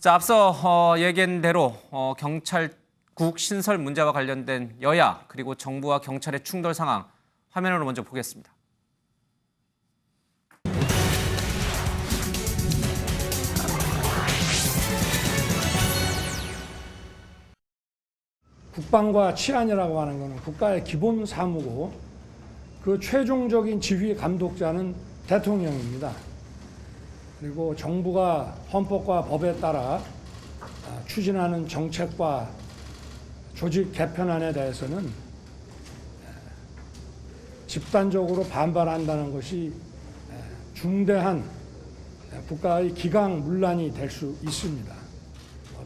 자, 앞서 얘기한 대로 경찰국 신설 문제와 관련된 여야 그리고 정부와 경찰의 충돌 상황 화면으로 먼저 보겠습니다. 국방과 치안이라고 하는 것은 국가의 기본 사무고 그 최종적인 지휘 감독자는 대통령입니다. 그리고 정부가 헌법과 법에 따라 추진하는 정책과 조직 개편안에 대해서는 집단적으로 반발한다는 것이 중대한 국가의 기강문란이 될 수 있습니다.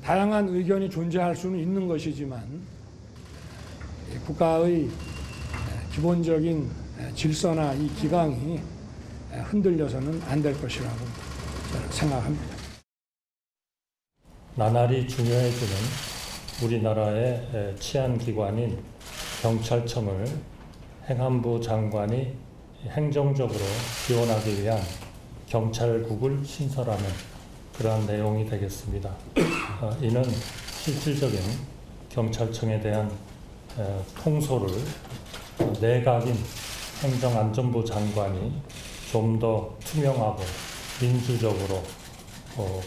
다양한 의견이 존재할 수는 있는 것이지만 국가의 기본적인 질서나 이 기강이 흔들려서는 안 될 것이라고 저는 생각합니다. 나날이 중요해지는 우리나라의 치안기관인 경찰청을 행안부 장관이 행정적으로 지원하기 위한 경찰국을 신설하는 그러한 내용이 되겠습니다. 이는 실질적인 경찰청에 대한 통솔을 내각인 행정안전부 장관이 좀 더 투명하고 민주적으로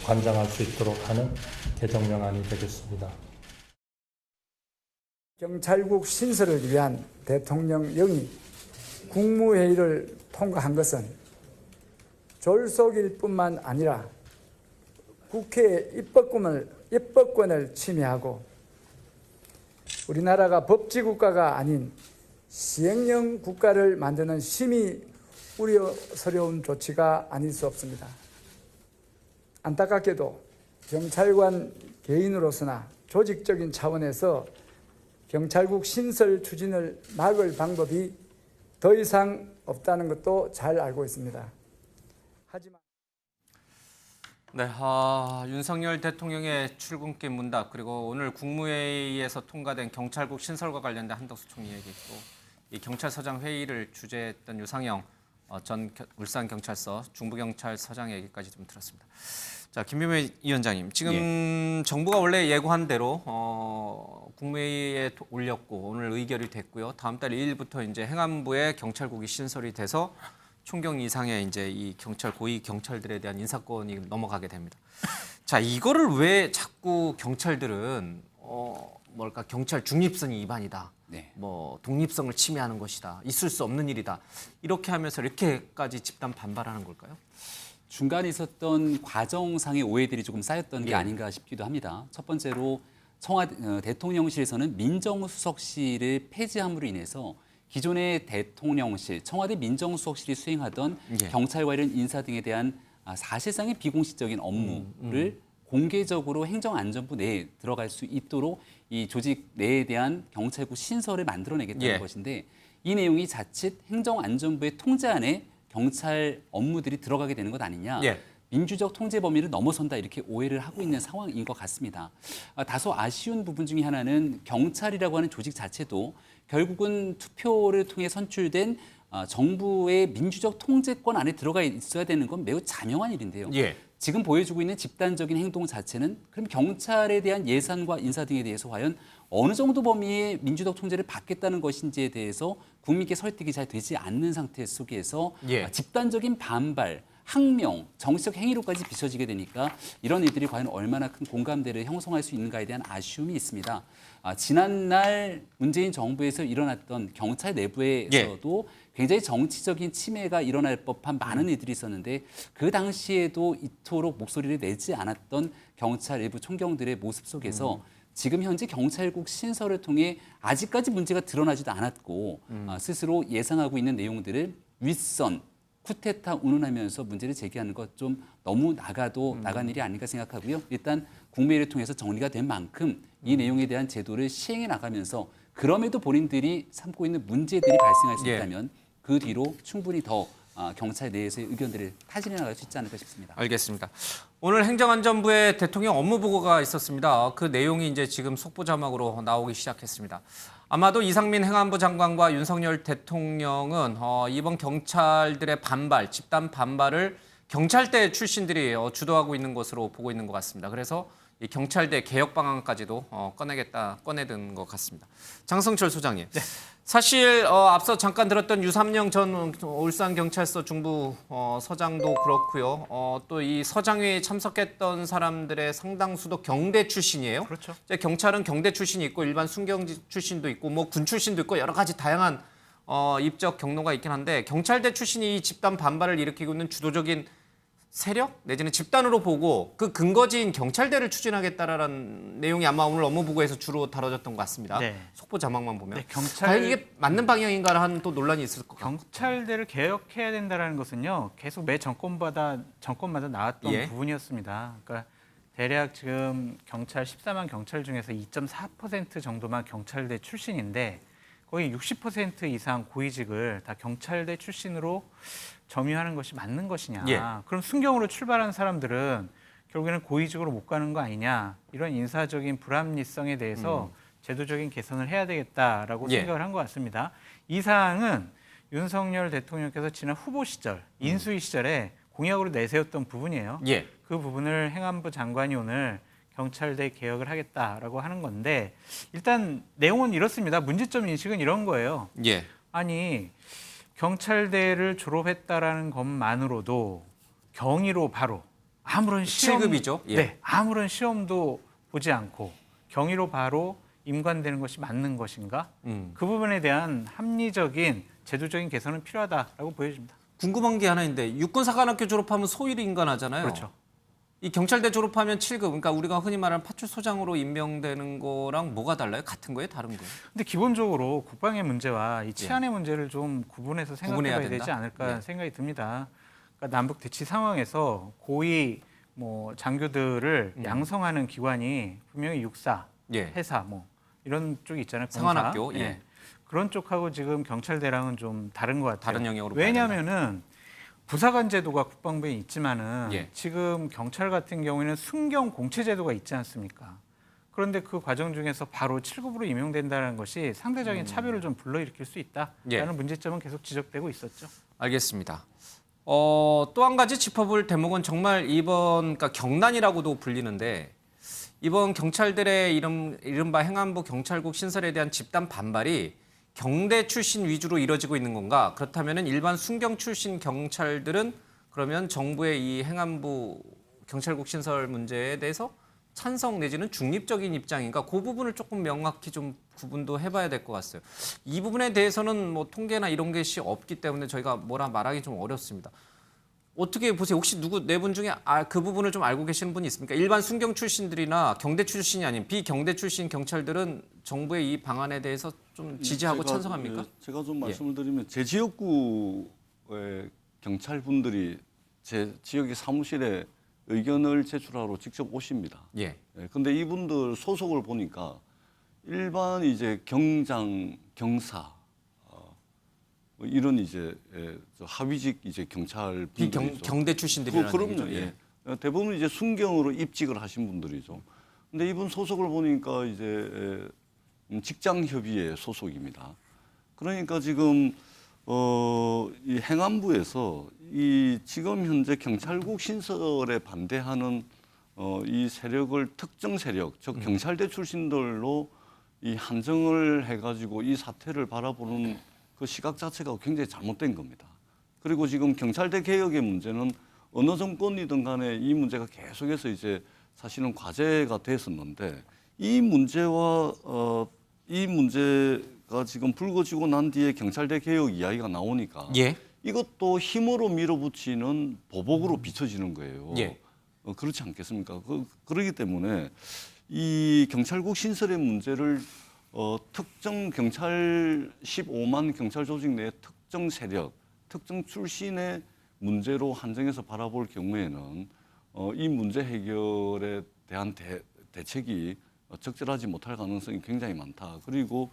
관장할 수 있도록 하는 개정령안이 되겠습니다. 경찰국 신설을 위한 대통령령이 국무회의를 통과한 것은 졸속일 뿐만 아니라 국회의 입법권을 침해하고 우리나라가 법치국가가 아닌 시행령 국가를 만드는 심히 우려스러운 조치가 아닐 수 없습니다. 안타깝게도 경찰관 개인으로서나 조직적인 차원에서 경찰국 신설 추진을 막을 방법이 더 이상 없다는 것도 잘 알고 있습니다. 하지만 네, 윤석열 대통령의 출근길 문답 그리고 오늘 국무회의에서 통과된 경찰국 신설과 관련된 한덕수 총리 얘기 또 이 경찰서장 회의를 주재했던 유상영 전 울산경찰서 중부경찰서장 얘기까지 좀 들었습니다. 자, 김병민 위원장님, 지금 정부가 원래 예고한 대로 국무회의에 올렸고 오늘 의결이 됐고요. 다음 달 2일부터 이제 행안부에 경찰국이 신설이 돼서 총경 이상의 이제 이 경찰 고위 경찰들에 대한 인사권이 넘어가게 됩니다. 자, 이거를 왜 자꾸 경찰들은 경찰 중립성이 위반이다. 네. 뭐 독립성을 침해하는 것이다. 있을 수 없는 일이다. 이렇게 하면서 이렇게까지 집단 반발하는 걸까요? 중간에 있었던 과정상의 오해들이 조금 쌓였던 게 아닌가 싶기도 합니다. 첫 번째로 대통령실에서는 민정수석실을 폐지함으로 인해서 기존의 대통령실, 청와대 민정수석실이 수행하던 경찰 관련 인사 등에 대한 사실상의 비공식적인 업무를 공개적으로 행정안전부 내에 들어갈 수 있도록 이 조직 내에 대한 경찰국 신설을 만들어내겠다는 것인데 이 내용이 자칫 행정안전부의 통제 안에 경찰 업무들이 들어가게 되는 것 아니냐. 민주적 통제 범위를 넘어선다 이렇게 오해를 하고 있는 상황인 것 같습니다. 다소 아쉬운 부분 중에 하나는 경찰이라고 하는 조직 자체도 결국은 투표를 통해 선출된 정부의 민주적 통제권 안에 들어가 있어야 되는 건 매우 자명한 일인데요. 지금 보여주고 있는 집단적인 행동 자체는 그럼 경찰에 대한 예산과 인사 등에 대해서 과연 어느 정도 범위의 민주적 통제를 받겠다는 것인지에 대해서 국민께 설득이 잘 되지 않는 상태 속에서 집단적인 반발, 항명, 정치적 행위로까지 비춰지게 되니까 이런 일들이 과연 얼마나 큰 공감대를 형성할 수 있는가에 대한 아쉬움이 있습니다. 지난날 문재인 정부에서 일어났던 경찰 내부에서도 굉장히 정치적인 침해가 일어날 법한 많은 일들이 있었는데 그 당시에도 이토록 목소리를 내지 않았던 경찰 일부 총경들의 모습 속에서 지금 현재 경찰국 신설을 통해 아직까지 문제가 드러나지도 않았고 스스로 예상하고 있는 내용들을 윗선, 쿠데타 운운하면서 문제를 제기하는 것 좀 너무 나간 일이 아닌가 생각하고요. 일단 국무회의를 통해서 정리가 된 만큼 이 내용에 대한 제도를 시행해 나가면서 그럼에도 본인들이 삼고 있는 문제들이 발생할 수 있다면 그 뒤로 충분히 더 경찰 내에서의 의견들을 타진해 나갈 수 있지 않을까 싶습니다. 알겠습니다. 오늘 행정안전부의 대통령 업무 보고가 있었습니다. 그 내용이 이제 지금 속보 자막으로 나오기 시작했습니다. 아마도 이상민 행안부 장관과 윤석열 대통령은 이번 경찰들의 반발, 집단 반발을 경찰대 출신들이 주도하고 있는 것으로 보고 있는 것 같습니다. 그래서 이 경찰대 개혁 방안까지도 꺼내든 것 같습니다. 장성철 소장님. 사실 앞서 잠깐 들었던 유삼영 전 울산경찰서 중부 서장도 그렇고요. 또 이 서장회에 참석했던 사람들의 상당수도 경대 출신이에요. 그렇죠. 이제 경찰은 경대 출신이 있고 일반 순경 출신도 있고 뭐 군 출신도 있고 여러 가지 다양한 입적 경로가 있긴 한데 경찰대 출신이 이 집단 반발을 일으키고 있는 주도적인 세력 내지는 집단으로 보고 그 근거지인 경찰대를 추진하겠다라는 내용이 아마 오늘 업무보고에서 주로 다뤄졌던 것 같습니다. 네. 속보 자막만 보면. 네, 경찰 과연 이게 맞는 방향인가 하는 또 논란이 있을 것 같아요. 경찰대를 개혁해야 된다라는 것은요. 계속 매 정권마다 나왔던 예. 부분이었습니다. 그러니까 대략 지금 경찰 14만 경찰 중에서 2.4% 정도만 경찰대 출신인데 거의 60% 이상 고위직을 다 경찰대 출신으로 점유하는 것이 맞는 것이냐. 예. 그럼 순경으로 출발한 사람들은 결국에는 고위직으로 못 가는 거 아니냐. 이런 인사적인 불합리성에 대해서 제도적인 개선을 해야 되겠다라고 예. 생각을 한 것 같습니다. 이 사항은 윤석열 대통령께서 지난 후보 시절, 인수위 시절에 공약으로 내세웠던 부분이에요. 예. 그 부분을 행안부 장관이 오늘 경찰대 개혁을 하겠다라고 하는 건데 일단 내용은 이렇습니다. 문제점 인식은 이런 거예요. 예. 아니 경찰대를 졸업했다라는 것만으로도 경위로 바로 아무런 시험 7급이죠. 예. 네, 아무런 시험도 보지 않고 경위로 바로 임관되는 것이 맞는 것인가? 그 부분에 대한 합리적인 제도적인 개선은 필요하다라고 보여집니다. 궁금한 게 하나 있는데 육군사관학교 졸업하면 소위를 임관하잖아요. 그렇죠. 이 경찰대 졸업하면 7급, 그러니까 우리가 흔히 말하는 파출소장으로 임명되는 거랑 뭐가 달라요? 같은 거예요? 다른 거예요? 근데 기본적으로 국방의 문제와 이 치안의 문제를 좀 구분해서 구분해야 생각해봐야 되지 된다? 않을까 예. 생각이 듭니다. 그러니까 남북 대치 상황에서 고위 뭐 장교들을 양성하는 기관이 분명히 육사, 예. 해사 뭐 이런 쪽이 있잖아요. 공사. 상관학교, 예. 그런 쪽하고 지금 경찰대랑은 좀 다른 것 같아요. 다른 영역으로 봐야 왜냐하면은 부사관 제도가 국방부에 있지만은 예. 지금 경찰 같은 경우에는 순경 공채 제도가 있지 않습니까? 그런데 그 과정 중에서 바로 7급으로 임용된다는 것이 상대적인 차별을 좀 불러일으킬 수 있다라는 예. 문제점은 계속 지적되고 있었죠. 알겠습니다. 또 한 가지 짚어볼 대목은 정말 이번 그러니까 경난이라고도 불리는데 이번 경찰들의 이른바 행안부 경찰국 신설에 대한 집단 반발이 경대 출신 위주로 이뤄지고 있는 건가? 그렇다면 일반 순경 출신 경찰들은 그러면 정부의 이 행안부 경찰국 신설 문제에 대해서 찬성 내지는 중립적인 입장인가? 그 부분을 조금 명확히 좀 구분도 해봐야 될 것 같아요. 이 부분에 대해서는 뭐 통계나 이런 것이 없기 때문에 저희가 뭐라 말하기 좀 어렵습니다. 어떻게 보세요? 혹시 누구 네 분 중에 그 부분을 좀 알고 계시는 분이 있습니까? 일반 순경 출신들이나 경대 출신이 아닌 비경대 출신 경찰들은 정부의 이 방안에 대해서 좀 지지하고 찬성합니까? 제가 좀 말씀을 드리면 제 지역구의 경찰분들이 제 지역의 사무실에 의견을 제출하러 직접 오십니다. 예. 근데 이분들 소속을 보니까 일반 이제 경장, 경사 뭐 이런 이제 저 하위직 이제 경찰 분들이죠. 경대 출신들이라는 그럼요. 얘기죠. 예. 대부분 이제 순경으로 입직을 하신 분들이죠. 근데 이분 소속을 보니까 이제 직장 협의회 소속입니다. 그러니까 지금 이 행안부에서 이 지금 현재 경찰국 신설에 반대하는 이 세력을 특정 세력, 즉 경찰대 출신들로 이 한정을 해가지고 이 사태를 바라보는 그 시각 자체가 굉장히 잘못된 겁니다. 그리고 지금 경찰대 개혁의 문제는 어느 정권이든 간에 이 문제가 계속해서 이제 사실은 과제가 됐었는데 이 문제와 이 문제가 지금 불거지고 난 뒤에 경찰대 개혁 이야기가 나오니까 예. 이것도 힘으로 밀어붙이는 보복으로 비춰지는 거예요. 예. 그렇지 않겠습니까? 그러기 때문에 이 경찰국 신설의 문제를 특정 경찰 15만 경찰 조직 내 특정 세력, 특정 출신의 문제로 한정해서 바라볼 경우에는 이 문제 해결에 대한 대책이 적절하지 못할 가능성이 굉장히 많다. 그리고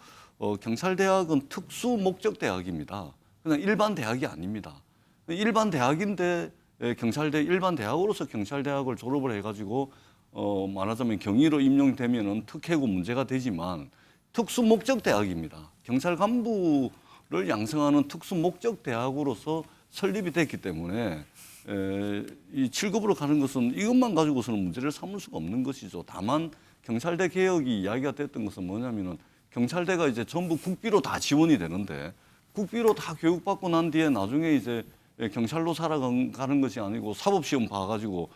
경찰대학은 특수 목적 대학입니다. 그냥 일반 대학이 아닙니다. 일반 대학인데 경찰대 일반 대학으로서 경찰대학을 졸업을 해가지고 말하자면 경위로 임용되면은 특혜고 문제가 되지만 특수 목적 대학입니다. 경찰 간부를 양성하는 특수 목적 대학으로서 설립이 됐기 때문에 이 7급으로 가는 것은 이것만 가지고서는 문제를 삼을 수가 없는 것이죠. 다만 경찰대 개혁이 이야기가 됐던 것은 뭐냐면은 경찰대가 이제 전부 국비로 다 지원이 되는데 국비로 다 교육받고 난 뒤에 나중에 이제 경찰로 살아가는 것이 아니고 사법시험 봐가지고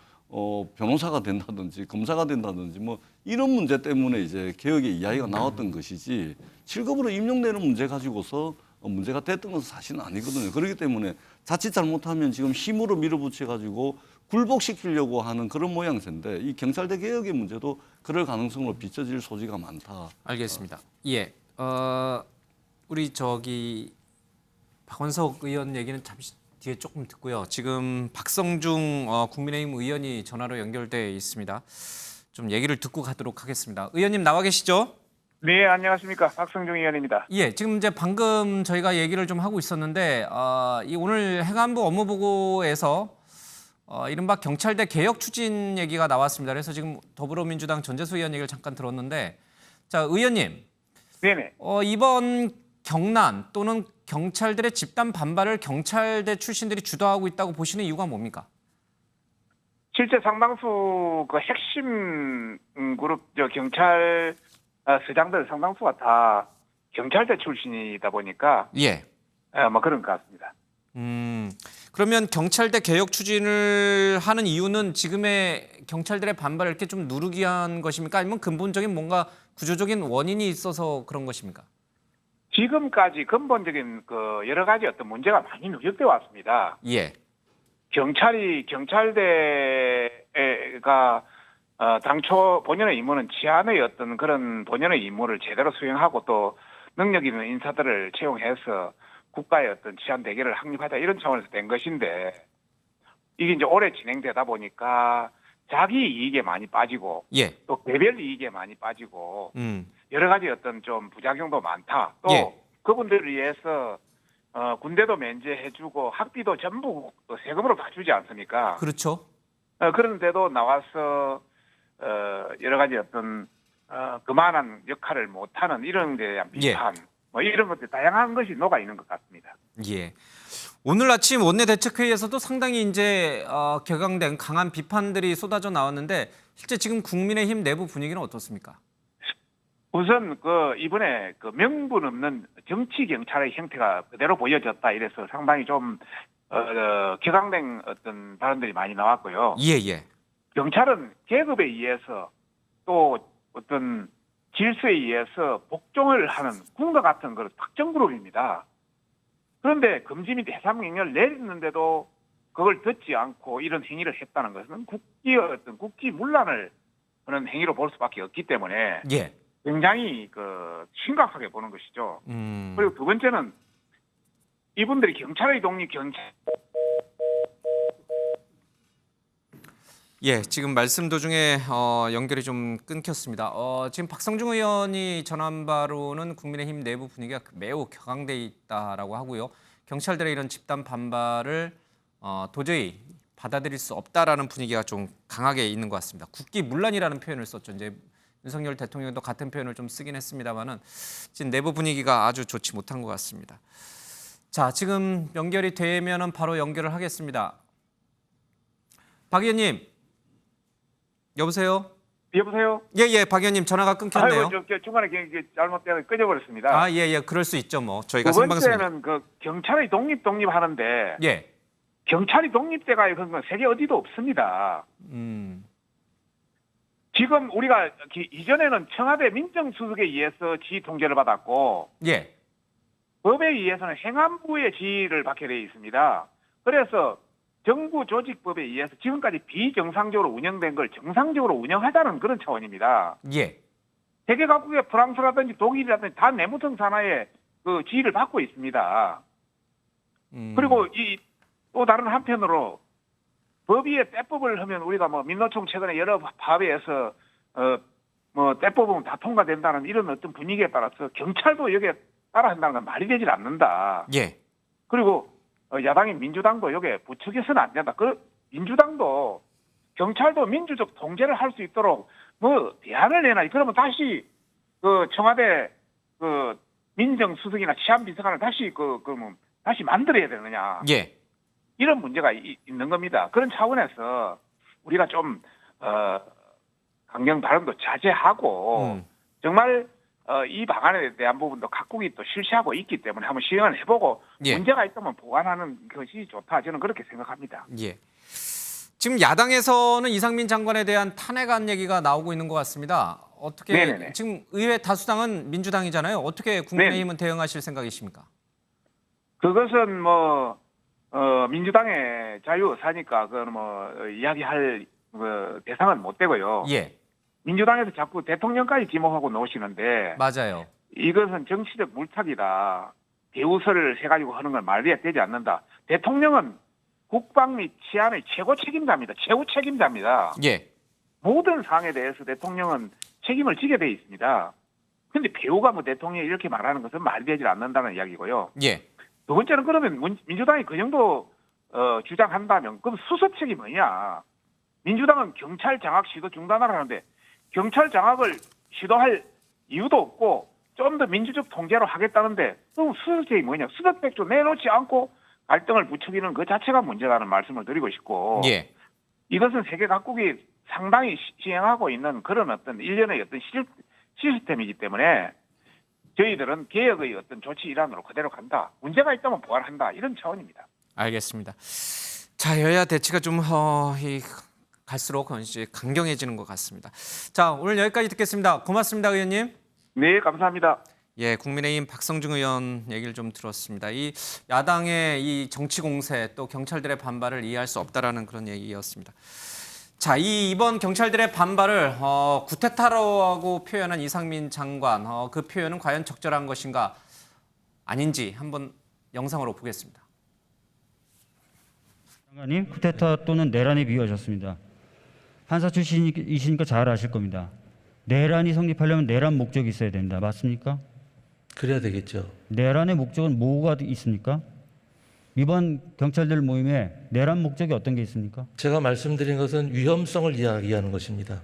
변호사가 된다든지 검사가 된다든지 뭐 이런 문제 때문에 이제 개혁의 이야기가 나왔던 것이지 7급으로 임용되는 문제 가지고서 문제가 됐던 것은 사실은 아니거든요. 그렇기 때문에 자칫 잘못하면 지금 힘으로 밀어붙여가지고 굴복시키려고 하는 그런 모양새인데 이 경찰대 개혁의 문제도 그럴 가능성으로 비춰질 소지가 많다. 알겠습니다. 예, 우리 박원석 의원 얘기는 잠시 뒤에 조금 듣고요. 지금 박성중 국민의힘 의원이 전화로 연결돼 있습니다. 좀 얘기를 듣고 가도록 하겠습니다. 의원님 나와 계시죠? 네, 안녕하십니까. 박성중 의원입니다. 예, 지금 이제 방금 저희가 얘기를 좀 하고 있었는데 이 오늘 행안부 업무보고에서 이른바 경찰대 개혁 추진 얘기가 나왔습니다. 그래서 지금 더불어민주당 전재수 의원 얘기를 잠깐 들었는데, 자 의원님, 네네. 이번 경난 또는 경찰들의 집단 반발을 경찰대 출신들이 주도하고 있다고 보시는 이유가 뭡니까? 실제 상당수 그 핵심 그룹 경찰 서장들 상당수가 다 경찰대 출신이다 보니까 예. 뭐 그런 것 같습니다. 그러면 경찰대 개혁 추진을 하는 이유는 지금의 경찰들의 반발을 이렇게 좀 누르기 위한 것입니까? 아니면 근본적인 뭔가 구조적인 원인이 있어서 그런 것입니까? 지금까지 근본적인 그 여러 가지 어떤 문제가 많이 누적돼 왔습니다. 예. 경찰대가 당초 본연의 임무는 치안의 어떤 그런 본연의 임무를 제대로 수행하고 또 능력 있는 인사들을 채용해서 국가의 어떤 치안 대결을 확립하자 이런 차원에서 된 것인데 이게 이제 오래 진행되다 보니까 자기 이익에 많이 빠지고 예. 또 개별 이익에 많이 빠지고 여러 가지 어떤 좀 부작용도 많다. 또 예. 그분들을 위해서 군대도 면제해주고 학비도 전부 또 세금으로 다 주지 않습니까? 그렇죠. 그런데도 나와서 여러 가지 어떤 그만한 역할을 못하는 이런 데 대한 비판, 뭐 이런 것들 다양한 것이 녹아 있는 것 같습니다. 예. 오늘 아침 원내대책회의에서도 상당히 이제 격앙된 강한 비판들이 쏟아져 나왔는데 실제 지금 국민의힘 내부 분위기는 어떻습니까? 우선 이번에 명분 없는 정치 경찰의 형태가 그대로 보여졌다 이래서 상당히 좀 격앙된 어떤 발언들이 많이 나왔고요. 예. 경찰은 계급에 의해서 또 어떤 질서에 의해서 복종을 하는 군과 같은 그런 특정 그룹입니다. 그런데 금지 및 해상 명령을 내렸는데도 그걸 듣지 않고 이런 행위를 했다는 것은 국기문란을 그런 행위로 볼 수밖에 없기 때문에 예. 굉장히 심각하게 보는 것이죠. 그리고 두 번째는 이분들이 경찰의 독립 예, 지금 말씀 도중에 연결이 좀 끊겼습니다. 지금 박성중 의원이 전한 바로는 국민의힘 내부 분위기가 매우 격앙돼 있다라고 하고요. 경찰들의 이런 집단 반발을 도저히 받아들일 수 없다라는 분위기가 좀 강하게 있는 것 같습니다. 국기문란이라는 표현을 썼죠. 이제 윤석열 대통령도 같은 표현을 좀 쓰긴 했습니다만은 지금 내부 분위기가 아주 좋지 못한 것 같습니다. 자, 지금 연결이 되면은 바로 연결을 하겠습니다. 박 의원님. 여보세요? 여보세요? 예, 박 의원님 전화가 끊겼네요. 아이고, 중간에 잘못되어 끊어버렸습니다. 예, 그럴 수 있죠, 뭐. 저희가 두 생방송이니까. 번째는 경찰의 독립하는데 예. 경찰이 독립돼가 이런 건 세계 어디도 없습니다. 지금 우리가 이전에는 청와대 민정수석에 의해서 지휘 통제를 받았고 예. 법에 의해서는 행안부의 지휘를 받게 되어 있습니다. 그래서 정부 조직법에 의해서 지금까지 비정상적으로 운영된 걸 정상적으로 운영하자는 그런 차원입니다. 예. 세계 각국의 프랑스라든지 독일이라든지 다 내무성 산하의 지휘를 받고 있습니다. 그리고 또 다른 한편으로 법위에 떼법을 하면 우리가 민노총 최근에 여러 파업에서 떼법은 다 통과된다는 이런 어떤 분위기에 따라서 경찰도 여기에 따라한다는 건 말이 되질 않는다. 예. 그리고 야당인 민주당도 여기에 부추겨서는 안 된다. 민주당도 경찰도 민주적 통제를 할 수 있도록 대안을 내놔. 그러면 다시 청와대 민정수석이나 치안비서관을 다시 다시 만들어야 되느냐. 예. 이런 문제가 있는 겁니다. 그런 차원에서 우리가 좀 강경 발언도 자제하고 정말 이 방안에 대한 부분도 각국이 또 실시하고 있기 때문에 한번 시행을 해보고 예. 문제가 있다면 보완하는 것이 좋다. 저는 그렇게 생각합니다. 예. 지금 야당에서는 이상민 장관에 대한 탄핵안 얘기가 나오고 있는 것 같습니다. 어떻게 네네네. 지금 의회 다수당은 민주당이잖아요. 어떻게 국민의힘은 대응하실 생각이십니까? 그것은 민주당의 자유의사니까 그건 이야기할 대상은 못 되고요. 예, 민주당에서 자꾸 대통령까지 지목하고 놓으시는데 맞아요. 이것은 정치적 물타기다. 배우설을 해가지고 하는 건 말이 되지 않는다. 대통령은 국방 및 치안의 최고 책임자입니다. 최후 책임자입니다. 예, 모든 사항에 대해서 대통령은 책임을 지게 돼 있습니다. 그런데 배우가 대통령이 이렇게 말하는 것은 말이 되지 않는다는 이야기고요. 예. 두 번째는 그러면 민주당이 그 정도 주장한다면 그럼 수습책이 뭐냐? 민주당은 경찰 장악 시도 중단을 하는데 경찰 장악을 시도할 이유도 없고 좀 더 민주적 통제로 하겠다는데 그럼 수습책이 뭐냐? 수습책도 내놓지 않고 갈등을 부추기는 그 자체가 문제라는 말씀을 드리고 싶고 예. 이것은 세계 각국이 상당히 시행하고 있는 그런 어떤 일련의 어떤 시스템이기 때문에 저희들은 개혁의 어떤 조치 일환으로 그대로 간다. 문제가 있다면 보완한다. 이런 차원입니다. 알겠습니다. 자, 여야 대치가 좀 갈수록 이제 강경해지는 것 같습니다. 자, 오늘 여기까지 듣겠습니다. 고맙습니다, 의원님. 네, 감사합니다. 예, 국민의힘 박성중 의원 얘기를 좀 들었습니다. 이 야당의 이 정치 공세 또 경찰들의 반발을 이해할 수 없다라는 그런 얘기였습니다. 자, 이번 경찰들의 반발을 구태타라고 표현한 이상민 장관, 그 표현은 과연 적절한 것인가 아닌지 한번 영상으로 보겠습니다. 장관님, 쿠데타 또는 내란에 비유하셨습니다. 판사 출신이시니까 잘 아실 겁니다. 내란이 성립하려면 내란 목적이 있어야 됩니다. 맞습니까? 그래야 되겠죠. 내란의 목적은 뭐가 있습니까? 이번 경찰들 모임에 내란 목적이 어떤 게 있습니까? 제가 말씀드린 것은 위험성을 이야기하는 것입니다.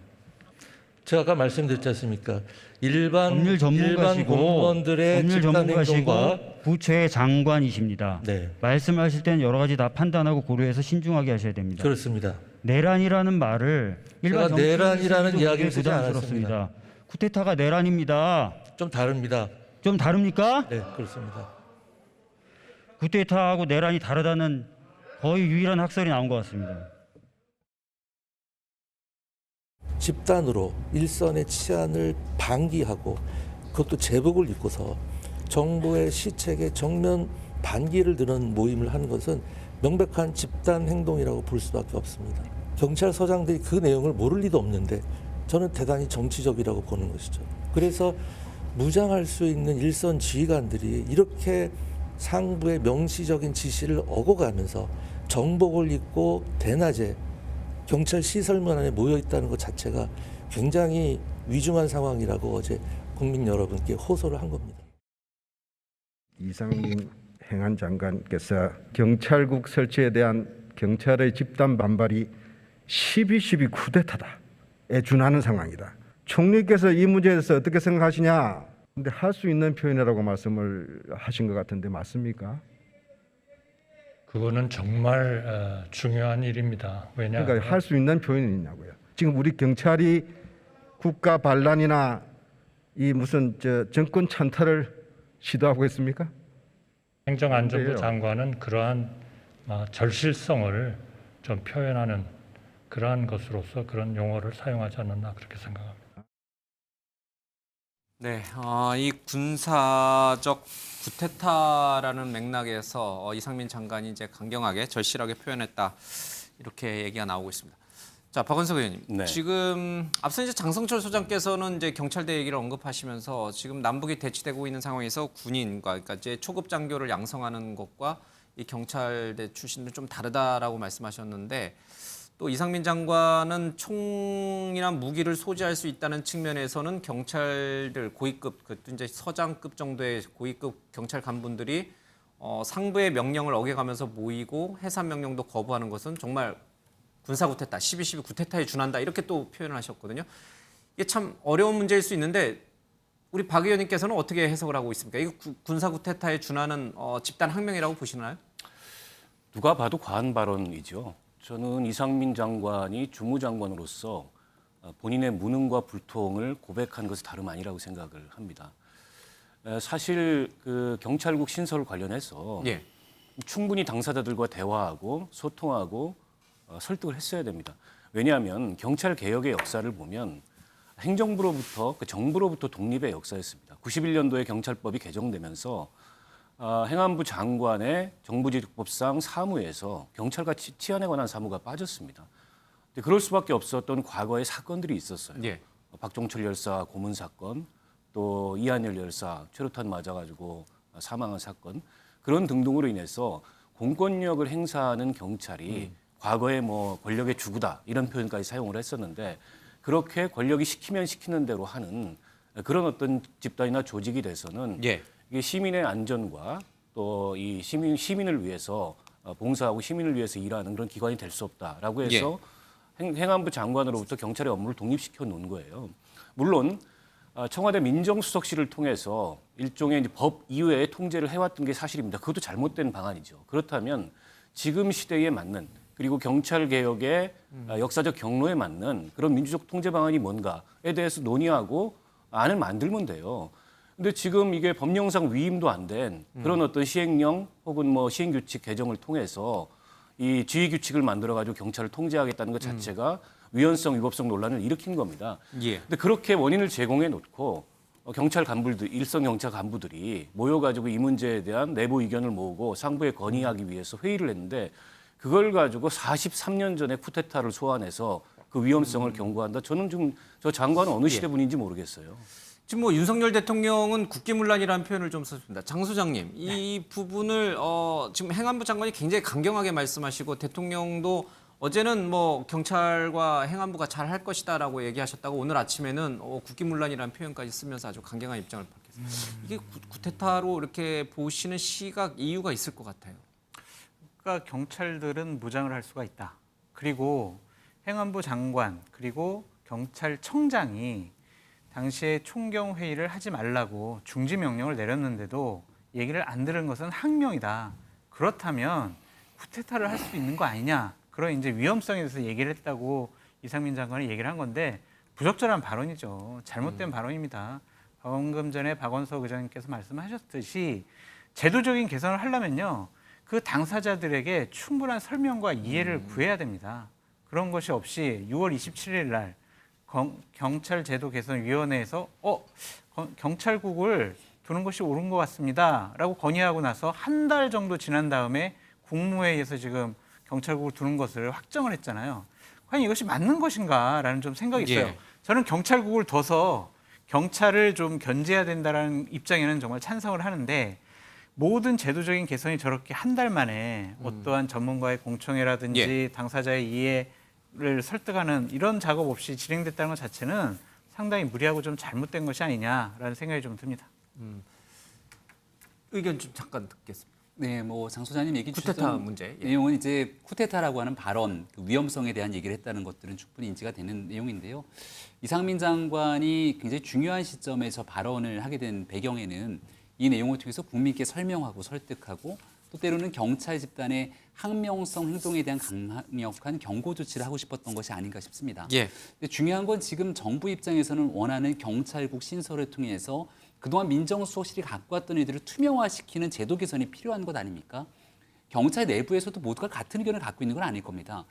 제가 아까 말씀드렸지 않습니까? 일반 법률 전문가시고 공무원들의 법률 집단 전문가시고 행동과 부처의 장관이십니다. 네, 말씀하실 때는 여러 가지 다 판단하고 고려해서 신중하게 하셔야 됩니다. 그렇습니다. 내란이라는 말을 일반 제가 내란이라는 이야기를 쓰지 부담스럽습니다. 쿠데타가 내란입니다. 좀 다릅니다. 좀 다릅니까? 네, 그렇습니다. 쿠데타하고 내란이 다르다는 거의 유일한 학설이 나온 것 같습니다. 집단으로 일선의 치안을 방기하고 그것도 제복을 입고서 정부의 시책에 정면 반기를 드는 모임을 하는 것은 명백한 집단 행동이라고 볼 수밖에 없습니다. 경찰서장들이 그 내용을 모를 리도 없는데 저는 대단히 정치적이라고 보는 것이죠. 그래서 무장할 수 있는 일선 지휘관들이 이렇게 상부의 명시적인 지시를 어겨가면서 정복을 입고 대낮에 경찰 시설문 안에 모여 있다는 것 자체가 굉장히 위중한 상황이라고 어제 국민 여러분께 호소를 한 겁니다. 이상민 행안 장관께서 경찰국 설치에 대한 경찰의 집단 반발이 12.12 쿠데타다에 준하는 상황이다. 총리께서 이 문제에 대해서 어떻게 생각하시냐? 근데 할 수 있는 표현이라고 말씀을 하신 것 같은데 맞습니까? 그거는 정말 중요한 일입니다. 왜냐? 그러니까 할 수 있는 표현이 있냐고요. 지금 우리 경찰이 국가 반란이나 이 무슨 정권 찬탈을 시도하고 있습니까? 행정안전부 장관은 그러한 절실성을 좀 표현하는 그러한 것으로서 그런 용어를 사용하지 않았나 그렇게 생각합니다. 네, 이 군사적 구테타라는 맥락에서 이상민 장관이 이제 강경하게 절실하게 표현했다 이렇게 얘기가 나오고 있습니다. 자, 박원석 의원님, 네. 지금 앞서 이제 장성철 소장께서는 이제 경찰대 얘기를 언급하시면서 지금 남북이 대치되고 있는 상황에서 군인과 그러니까 이제 초급 장교를 양성하는 것과 이 경찰대 출신은 좀 다르다라고 말씀하셨는데. 또 이상민 장관은 총이나 무기를 소지할 수 있다는 측면에서는 경찰들 고위급, 그것도 이제 서장급 정도의 고위급 경찰 간부들이 상부의 명령을 어겨가면서 모이고 해산 명령도 거부하는 것은 정말 군사 구테타, 12.12 구테타에 준한다 이렇게 또 표현을 하셨거든요. 이게 참 어려운 문제일 수 있는데 우리 박 의원님께서는 어떻게 해석을 하고 있습니까? 이거 군사 구테타에 준하는 집단 항명이라고 보시나요? 누가 봐도 과한 발언이죠. 저는 이상민 장관이 주무장관으로서 본인의 무능과 불통을 고백한 것이 다름 아니라고 생각을 합니다. 사실 그 경찰국 신설 관련해서 예. 충분히 당사자들과 대화하고 소통하고 설득을 했어야 됩니다. 왜냐하면 경찰 개혁의 역사를 보면 행정부로부터 그 정부로부터 독립의 역사였습니다. 91년도에 경찰법이 개정되면서 행안부 장관의 정부지휘법상 사무에서 경찰과 치안에 관한 사무가 빠졌습니다. 근데 그럴 수밖에 없었던 과거의 사건들이 있었어요. 예. 박종철 열사 고문 사건, 또 이한열 열사 최루탄 맞아가지고 사망한 사건, 그런 등등으로 인해서 공권력을 행사하는 경찰이 과거에 뭐 권력의 주구다 이런 표현까지 사용을 했었는데, 그렇게 권력이 시키면 시키는 대로 하는 그런 어떤 집단이나 조직이 돼서는 예. 이게 시민의 안전과 또 이 시민을 위해서 봉사하고 시민을 위해서 일하는 그런 기관이 될 수 없다라고 해서 행안부 장관으로부터 경찰의 업무를 독립시켜 놓은 거예요. 물론 청와대 민정수석실을 통해서 일종의 이제 법 이외의 통제를 해왔던 게 사실입니다. 그것도 잘못된 방안이죠. 그렇다면 지금 시대에 맞는, 그리고 경찰 개혁의 역사적 경로에 맞는 그런 민주적 통제 방안이 뭔가에 대해서 논의하고 안을 만들면 돼요. 근데 지금 이게 법령상 위임도 안 된 그런 어떤 시행령 혹은 뭐 시행규칙 개정을 통해서 이 지휘규칙을 만들어가지고 경찰을 통제하겠다는 것 자체가 위헌성, 위법성 논란을 일으킨 겁니다. 예. 근데 그렇게 원인을 제공해 놓고 경찰 간부들, 일선 경찰 간부들이 모여가지고 이 문제에 대한 내부 의견을 모으고 상부에 건의하기 위해서 회의를 했는데, 그걸 가지고 43년 전에 쿠데타를 소환해서 그 위험성을 경고한다. 저는 지금 저 장관은 어느 시대 분인지 모르겠어요. 지금 뭐 윤석열 대통령은 국기문란이라는 표현을 좀 썼습니다. 장 소장님, 이 부분을 지금 행안부 장관이 굉장히 강경하게 말씀하시고, 대통령도 어제는 뭐 경찰과 행안부가 잘 할 것이다라고 얘기하셨다고, 오늘 아침에는 국기문란이라는 표현까지 쓰면서 아주 강경한 입장을 밝혔습니다. 이게 쿠데타로 이렇게 보시는 시각, 이유가 있을 것 같아요. 그러니까 경찰들은 무장을 할 수가 있다. 그리고 행안부 장관 그리고 경찰청장이 당시에 총경 회의를 하지 말라고 중지 명령을 내렸는데도 얘기를 안 들은 것은 항명이다. 그렇다면 쿠데타를 할 수 있는 거 아니냐. 그런 이제 위험성에 대해서 얘기를 했다고 이상민 장관이 얘기를 한 건데, 부적절한 발언이죠. 잘못된 발언입니다. 방금 전에 박원석 의장님께서 말씀하셨듯이 제도적인 개선을 하려면요, 그 당사자들에게 충분한 설명과 이해를 구해야 됩니다. 그런 것이 없이 6월 27일 날 경찰제도개선위원회에서 경찰국을 두는 것이 옳은 것 같습니다 라고 건의하고 나서 한 달 정도 지난 다음에 국무회의에서 지금 경찰국을 두는 것을 확정을 했잖아요. 과연 이것이 맞는 것인가라는 좀 생각이 있어요. 예. 저는 경찰국을 둬서 경찰을 좀 견제해야 된다는 입장에는 정말 찬성을 하는데, 모든 제도적인 개선이 저렇게 한 달 만에 어떠한 전문가의 공청회라든지 당사자의 이해를 설득하는 이런 작업 없이 진행됐다는 것 자체는 상당히 무리하고 좀 잘못된 것이 아니냐라는 생각이 좀 듭니다. 의견 좀 잠깐 듣겠습니다. 네, 뭐 장 소장님 얘기 쿠데타 주셨던 문제. 예. 내용은 이제 쿠데타라고 하는 발언, 그 위험성에 대한 얘기를 했다는 것들은 충분히 인지가 되는 내용인데요. 이상민 장관이 굉장히 중요한 시점에 저 발언을 하게 된 배경에는 이 내용을 통해서 국민께 설명하고 설득하고, 또 때로는 경찰 집단의 항명성 행동에 대한 강력한 경고 조치를 하고 싶었던 것이 아닌가 싶습니다. 예. 근데 중요한 건 지금 정부 입장에서는 원하는 경찰국 신설을 통해서 그동안 민정수석실이 갖고 왔던 일들을 투명화시키는 제도 개선이 필요한 것 아닙니까? 경찰 내부에서도 모두가 같은 의견을 갖고 있는 건 아닐 겁니다.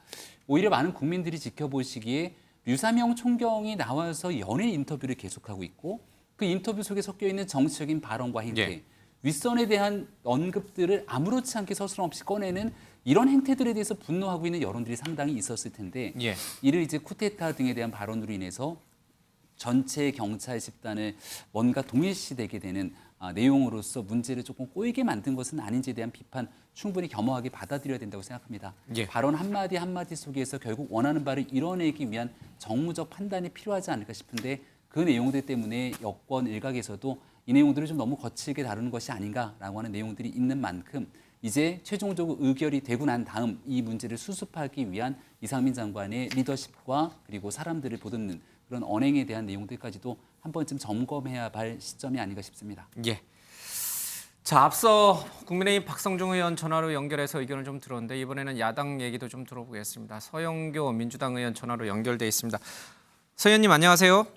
오히려 많은 국민들이 지켜보시기에 류사명 총경이 나와서 연일 인터뷰를 계속하고 있고, 그 인터뷰 속에 섞여 있는 정치적인 발언과 행태, 윗선에 대한 언급들을 아무렇지 않게 서슴없이 꺼내는 이런 행태들에 대해서 분노하고 있는 여론들이 상당히 있었을 텐데, 이를 이제 쿠데타 등에 대한 발언으로 인해서 전체 경찰 집단을 뭔가 동일시되게 되는 내용으로서 문제를 조금 꼬이게 만든 것은 아닌지에 대한 비판 충분히 겸허하게 받아들여야 된다고 생각합니다. 발언 한마디 한마디 속에서 결국 원하는 바를 이뤄내기 위한 정무적 판단이 필요하지 않을까 싶은데, 그 내용들 때문에 여권 일각에서도 이 내용들을 좀 너무 거칠게 다루는 것이 아닌가라고 하는 내용들이 있는 만큼, 이제 최종적으로 의결이 되고 난 다음 이 문제를 수습하기 위한 이상민 장관의 리더십과 그리고 사람들을 보듬는 그런 언행에 대한 내용들까지도 한 번쯤 점검해야 할 시점이 아닌가 싶습니다. 예. 자, 앞서 국민의힘 박성중 의원 전화로 연결해서 의견을 좀 들었는데 이번에는 야당 얘기도 좀 들어보겠습니다. 서영교 민주당 의원 전화로 연결돼 있습니다. 서 의원님 안녕하세요.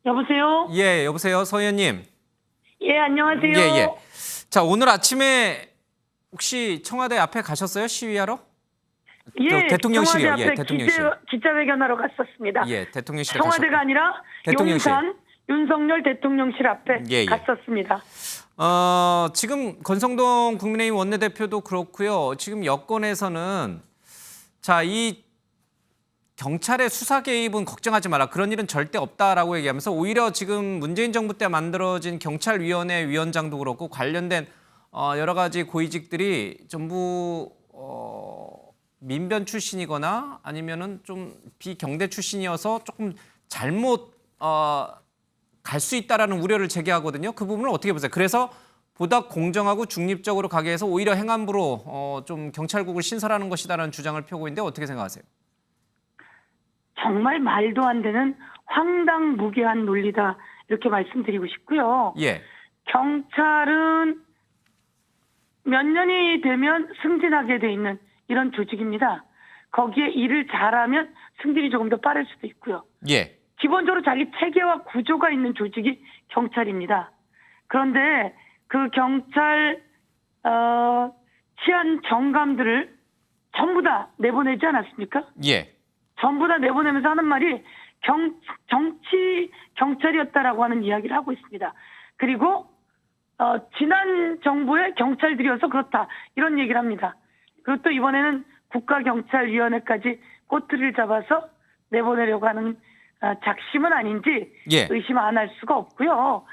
여보세요? 예, 여보세요. 서 의원님. 예, 안녕하세요. 예, 예. 자, 오늘 아침에 혹시 청와대 앞에 가셨어요? 시위하러? 예, 대통령실이요. 청와대 앞에 예, 대통령실. 기자회견하러 갔었습니다. 예, 대통령실에 청와대가 아니라 대통령실. 용산 윤석열 대통령실 앞에 예, 예. 갔었습니다. 지금 권성동 국민의힘 원내대표도 그렇고요. 지금 여권에서는 자, 이 경찰의 수사 개입은 걱정하지 마라. 그런 일은 절대 없다라고 얘기하면서 오히려 지금 문재인 정부 때 만들어진 경찰위원회 위원장도 그렇고 관련된 여러 가지 고위직들이 전부 민변 출신이거나 아니면은 좀 비경대 출신이어서 조금 잘못 갈 수 있다라는 우려를 제기하거든요. 그 부분을 어떻게 보세요? 그래서 보다 공정하고 중립적으로 가게 해서 오히려 행안부로 좀 경찰국을 신설하는 것이다라는 주장을 펴고 있는데 어떻게 생각하세요? 정말 말도 안 되는 황당무계한 논리다 이렇게 말씀드리고 싶고요. 예. 경찰은 몇 년이 되면 승진하게 돼 있는 이런 조직입니다. 거기에 일을 잘하면 승진이 조금 더 빠를 수도 있고요. 예. 기본적으로 자기 체계와 구조가 있는 조직이 경찰입니다. 그런데 그 경찰 치안 정감들을 전부 다 내보내지 않았습니까? 예. 전부 다 내보내면서 하는 말이 정치 경찰이었다라고 하는 이야기를 하고 있습니다. 그리고 지난 정부의 경찰들이어서 그렇다 이런 얘기를 합니다. 그리고 또 이번에는 국가경찰위원회까지 꼬투리를 잡아서 내보내려고 하는 작심은 아닌지 예. 의심 안 할 수가 없고요.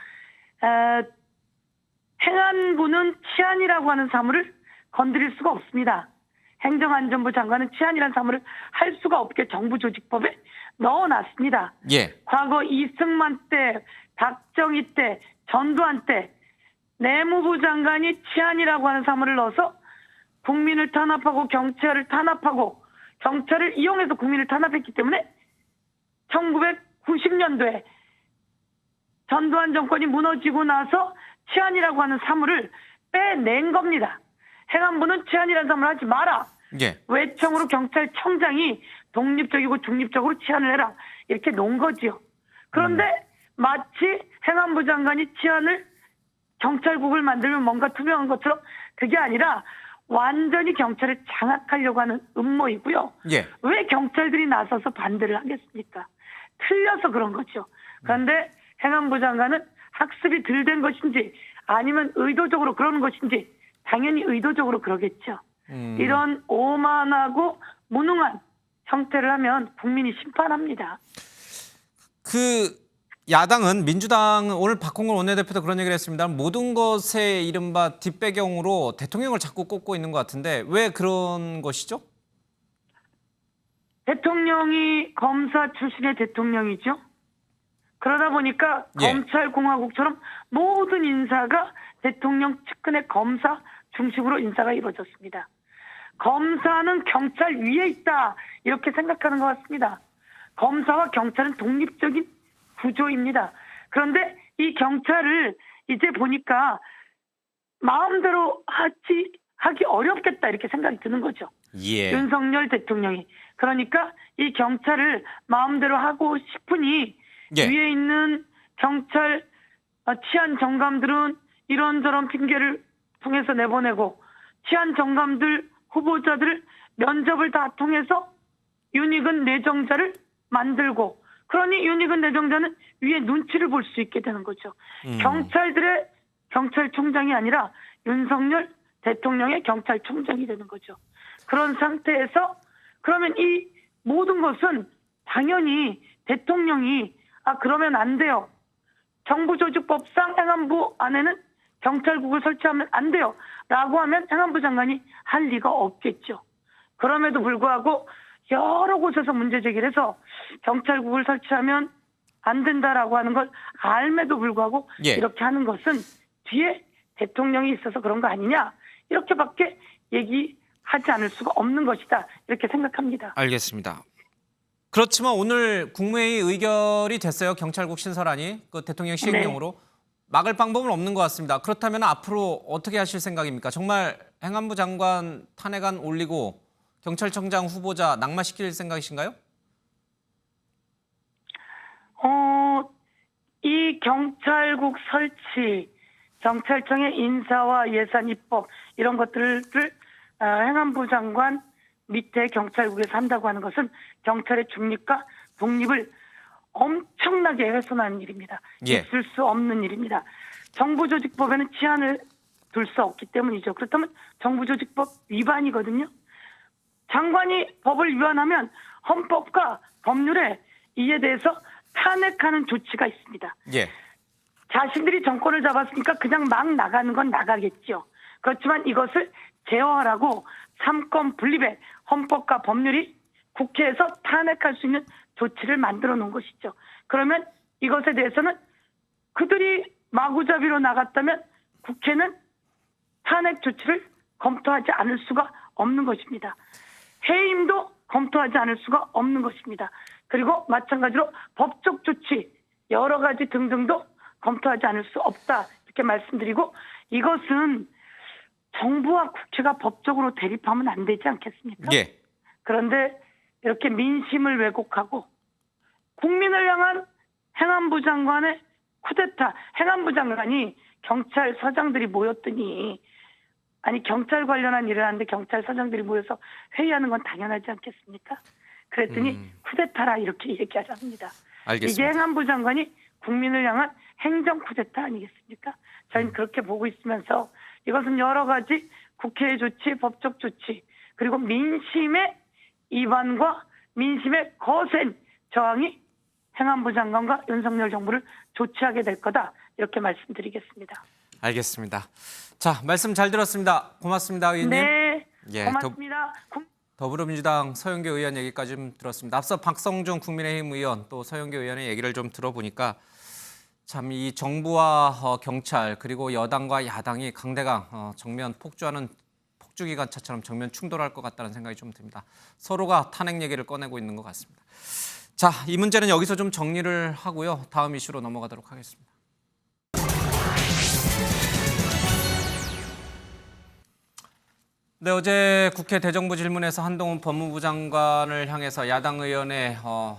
행안부는 치안이라고 하는 사물을 건드릴 수가 없습니다. 행정안전부 장관은 치안이라는 사물을 할 수가 없게 정부조직법에 넣어놨습니다. 예. 과거 이승만 때, 박정희 때, 전두환 때 내무부 장관이 치안이라고 하는 사물을 넣어서 국민을 탄압하고 경찰을 탄압하고 경찰을 이용해서 국민을 탄압했기 때문에 1990년도에 전두환 정권이 무너지고 나서 치안이라고 하는 사물을 빼낸 겁니다. 행안부는 치안이라는 사물을 하지 마라. 예. 외청으로 경찰청장이 독립적이고 중립적으로 치안을 해라. 이렇게 놓은 거지요. 그런데 마치 행안부 장관이 치안을 경찰국을 만들면 뭔가 투명한 것처럼 그게 아니라 완전히 경찰을 장악하려고 하는 음모이고요. 예. 왜 경찰들이 나서서 반대를 하겠습니까? 틀려서 그런 거죠. 그런데 행안부 장관은 학습이 덜 된 것인지 아니면 의도적으로 그러는 것인지 당연히 의도적으로 그러겠죠. 이런 오만하고 무능한 형태를 하면 국민이 심판합니다. 그 야당은 민주당은 오늘 박홍근 원내대표도 그런 얘기를 했습니다. 모든 것에 이른바 뒷배경으로 대통령을 자꾸 꼽고 있는 것 같은데 왜 그런 것이죠? 대통령이 검사 출신의 대통령이죠. 그러다 보니까 예. 검찰공화국처럼 모든 인사가 대통령 측근의 검사 중심으로 인사가 이루어졌습니다. 검사는 경찰 위에 있다 이렇게 생각하는 것 같습니다. 검사와 경찰은 독립적인 구조입니다. 그런데 이 경찰을 이제 보니까 마음대로 하기 어렵겠다 이렇게 생각이 드는 거죠. 예. 윤석열 대통령이. 그러니까 이 경찰을 마음대로 하고 싶으니 예. 위에 있는 경찰 치안 정감들은 이런저런 핑계를 통해서 내보내고 치안 정감들 후보자들을 면접을 다 통해서 윤익은 내정자를 만들고 그러니 윤익은 내정자는 위에 눈치를 볼 수 있게 되는 거죠. 경찰들의 경찰총장이 아니라 윤석열 대통령의 경찰총장이 되는 거죠. 그런 상태에서 그러면 이 모든 것은 당연히 대통령이 그러면 안 돼요. 정부조직법상 행안부 안에는 경찰국을 설치하면 안 돼요. 라고 하면 행안부 장관이 할 리가 없겠죠. 그럼에도 불구하고 여러 곳에서 문제 제기를 해서 경찰국을 설치하면 안 된다라고 하는 걸 알매도 불구하고 예. 이렇게 하는 것은 뒤에 대통령이 있어서 그런 거 아니냐 이렇게밖에 얘기하지 않을 수가 없는 것이다 이렇게 생각합니다. 알겠습니다. 그렇지만 오늘 국무회의 의결이 됐어요. 경찰국 신설안이 그 대통령 시행령으로 막을 방법은 없는 것 같습니다. 그렇다면 앞으로 어떻게 하실 생각입니까? 정말 행안부 장관 탄핵안 올리고 경찰청장 후보자 낙마시킬 생각이신가요? 이 경찰국 설치, 경찰청의 인사와 예산 입법 이런 것들을 행안부 장관 밑에 경찰국에서 한다고 하는 것은 경찰의 중립과 독립을 엄청나게 훼손하는 일입니다. 예. 있을 수 없는 일입니다. 정부조직법에는 치안을 둘 수 없기 때문이죠. 그렇다면 정부조직법 위반이거든요. 장관이 법을 위반하면 헌법과 법률에 이에 대해서 탄핵하는 조치가 있습니다. 예. 자신들이 정권을 잡았으니까 그냥 막 나가는 건 나가겠죠. 그렇지만 이것을 제어하라고 삼권 분립의 헌법과 법률이 국회에서 탄핵할 수 있는 조치를 만들어 놓은 것이죠. 그러면 이것에 대해서는 그들이 마구잡이로 나갔다면 국회는 탄핵 조치를 검토하지 않을 수가 없는 것입니다. 해임도 검토하지 않을 수가 없는 것입니다. 그리고 마찬가지로 법적 조치 여러 가지 등등도 검토하지 않을 수 없다 이렇게 말씀드리고 이것은 정부와 국회가 법적으로 대립하면 안 되지 않겠습니까? 예. 그런데 이렇게 민심을 왜곡하고 국민을 향한 행안부 장관의 쿠데타, 행안부 장관이 경찰서장들이 모였더니 아니 경찰 관련한 일을 하는데 경찰서장들이 모여서 회의하는 건 당연하지 않겠습니까? 그랬더니 쿠데타라 이렇게 얘기하자 합니다. 알겠습니다. 이게 행안부 장관이 국민을 향한 행정 쿠데타 아니겠습니까? 저희는 그렇게 보고 있으면서 이것은 여러 가지 국회의 조치, 법적 조치 그리고 민심의 위반과 민심의 거센 저항이 행안부 장관과 윤석열 정부를 조치하게 될 거다 이렇게 말씀드리겠습니다. 알겠습니다. 자, 말씀 잘 들었습니다. 고맙습니다, 의원님. 네, 예, 고맙습니다. 더불어민주당 서영교 의원 얘기까지 좀 들었습니다. 앞서 박성중 국민의힘 의원 또 서영교 의원의 얘기를 좀 들어보니까 참 이 정부와 경찰 그리고 여당과 야당이 강대강 정면 폭주하는 폭주기관차처럼 정면 충돌할 것 같다는 생각이 좀 듭니다. 서로가 탄핵 얘기를 꺼내고 있는 것 같습니다. 자, 이 문제는 여기서 좀 정리를 하고요. 다음 이슈로 넘어가도록 하겠습니다. 네, 어제 국회 대정부 질문에서 한동훈 법무부 장관을 향해서 야당 의원의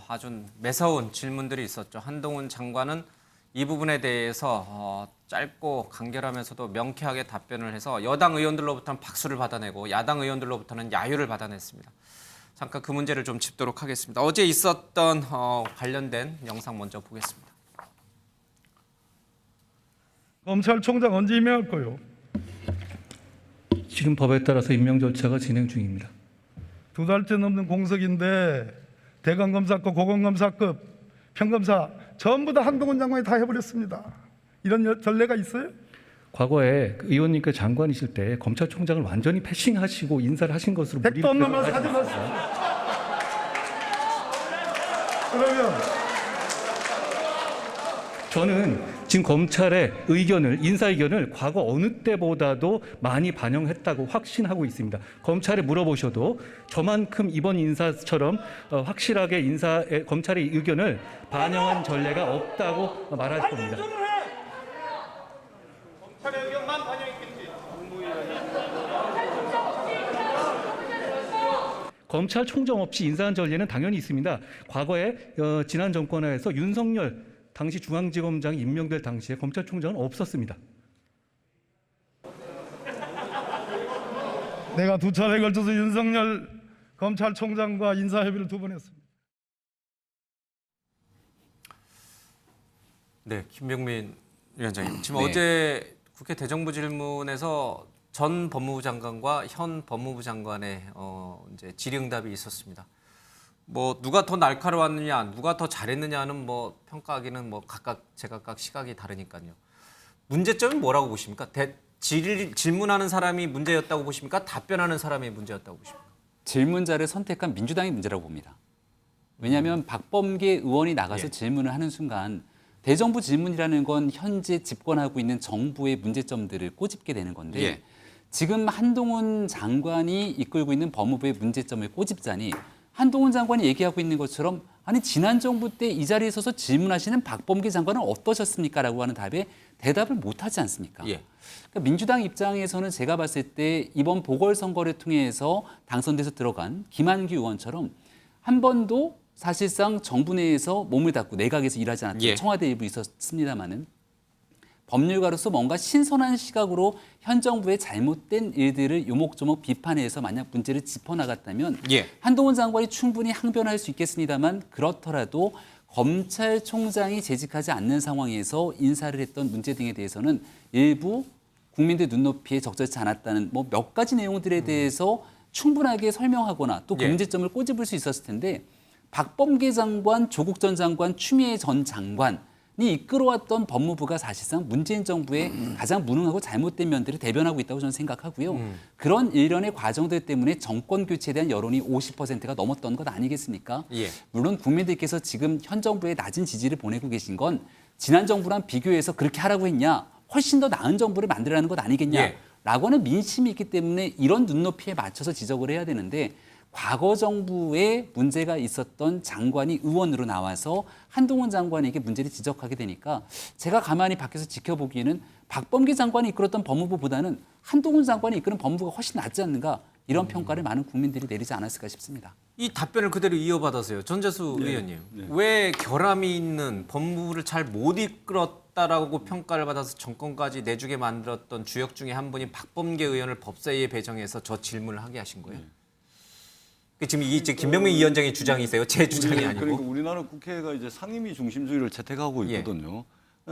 아주 매서운 질문들이 있었죠. 한동훈 장관은 이 부분에 대해서 짧고 간결하면서도 명쾌하게 답변을 해서 여당 의원들로부터는 박수를 받아내고 야당 의원들로부터는 야유를 받아냈습니다. 잠깐 그 문제를 좀 짚도록 하겠습니다. 어제 있었던 관련된 영상 먼저 보겠습니다. 검찰총장 언제 임명할 거요? 지금 법에 따라서 임명 절차가 진행 중입니다. 2달째 넘는 공석인데 대검검사급, 고검검사급, 평검사 전부 다 한동훈 장관이 다 해버렸습니다. 이런 전례가 있어요? 과거에 의원님께 장관이실 때 검찰총장을 완전히 패싱하시고 인사를 하신 것으로 택도 없는 말 하지 마세요. 그러면 저는 지금 검찰의 의견을 인사 의견을 과거 어느 때보다도 많이 반영했다고 확신하고 있습니다. 검찰에 물어보셔도 저만큼 이번 인사처럼 확실하게 검찰의 의견을 반영한 전례가 없다고 말할 겁니다. 검찰의 의견만 반영했겠지. 검찰총장 없이 인사한 전례는 당연히 있습니다. 과거에 지난 정권하에서 윤석열 당시 중앙지검장이 임명될 당시에 검찰총장은 없었습니다. 내가 2차례에 걸쳐서 윤석열 검찰총장과 인사협의를 2번 했습니다. 네, 김병민 위원장님. 지금 네. 어제 국회 대정부 질문에서 전 법무부 장관과 현 법무부 장관의 이제 질의응답이 있었습니다. 뭐 누가 더 날카로웠느냐, 누가 더 잘했느냐는 뭐 평가하기는 뭐 각각 제각각 시각이 다르니까요. 문제점이 뭐라고 보십니까? 질문하는 사람이 문제였다고 보십니까? 답변하는 사람이 문제였다고 보십니까? 질문자를 선택한 민주당이 문제라고 봅니다. 왜냐하면 박범계 의원이 나가서 예. 질문을 하는 순간 대정부 질문이라는 건 현재 집권하고 있는 정부의 문제점들을 꼬집게 되는 건데 예. 지금 한동훈 장관이 이끌고 있는 법무부의 문제점을 꼬집자니 한동훈 장관이 얘기하고 있는 것처럼 아니 지난 정부 때 이 자리에 서서 질문하시는 박범계 장관은 어떠셨습니까? 라고 하는 답에 대답을 못하지 않습니까? 예. 그러니까 민주당 입장에서는 제가 봤을 때 이번 보궐선거를 통해서 당선돼서 들어간 김한규 의원처럼 한 번도 사실상 정부 내에서 몸을 닫고 내각에서 일하지 않았죠. 예. 청와대 일부 있었습니다마는 법률가로서 뭔가 신선한 시각으로 현 정부의 잘못된 일들을 요목조목 비판해서 만약 문제를 짚어나갔다면 예. 한동훈 장관이 충분히 항변할 수 있겠습니다만 그렇더라도 검찰총장이 재직하지 않는 상황에서 인사를 했던 문제 등에 대해서는 일부 국민들 눈높이에 적절치 않았다는 뭐 몇 가지 내용들에 대해서 충분하게 설명하거나 또 예. 문제점을 꼬집을 수 있었을 텐데 박범계 장관, 조국 전 장관, 추미애 전 장관이 이끌어왔던 법무부가 사실상 문재인 정부의 가장 무능하고 잘못된 면들을 대변하고 있다고 저는 생각하고요. 그런 일련의 과정들 때문에 정권 교체에 대한 여론이 50%가 넘었던 것 아니겠습니까? 예. 물론 국민들께서 지금 현 정부에 낮은 지지를 보내고 계신 건 지난 정부랑 비교해서 그렇게 하라고 했냐, 훨씬 더 나은 정부를 만들라는 것 아니겠냐. 예. 라고 하는 민심이 있기 때문에 이런 눈높이에 맞춰서 지적을 해야 되는데 과거 정부에 문제가 있었던 장관이 의원으로 나와서 한동훈 장관에게 문제를 지적하게 되니까 제가 가만히 밖에서 지켜보기에는 박범계 장관이 이끌었던 법무부보다는 한동훈 장관이 이끄는 법무부가 훨씬 낫지 않는가 이런 평가를 많은 국민들이 내리지 않았을까 싶습니다. 이 답변을 그대로 이어받아서요. 전재수 의원님. 왜 결함이 있는 법무부를 잘 못 이끌었다라고 평가를 받아서 정권까지 내주게 만들었던 주역 중에 한 분이 박범계 의원을 법사위에 배정해서 저 질문을 하게 하신 거예요? 지금 이제 김병민 위원장의 주장이세요? 제 주장이 아니고. 그러니까 우리나라 국회가 이제 상임위 중심주의를 채택하고 있거든요.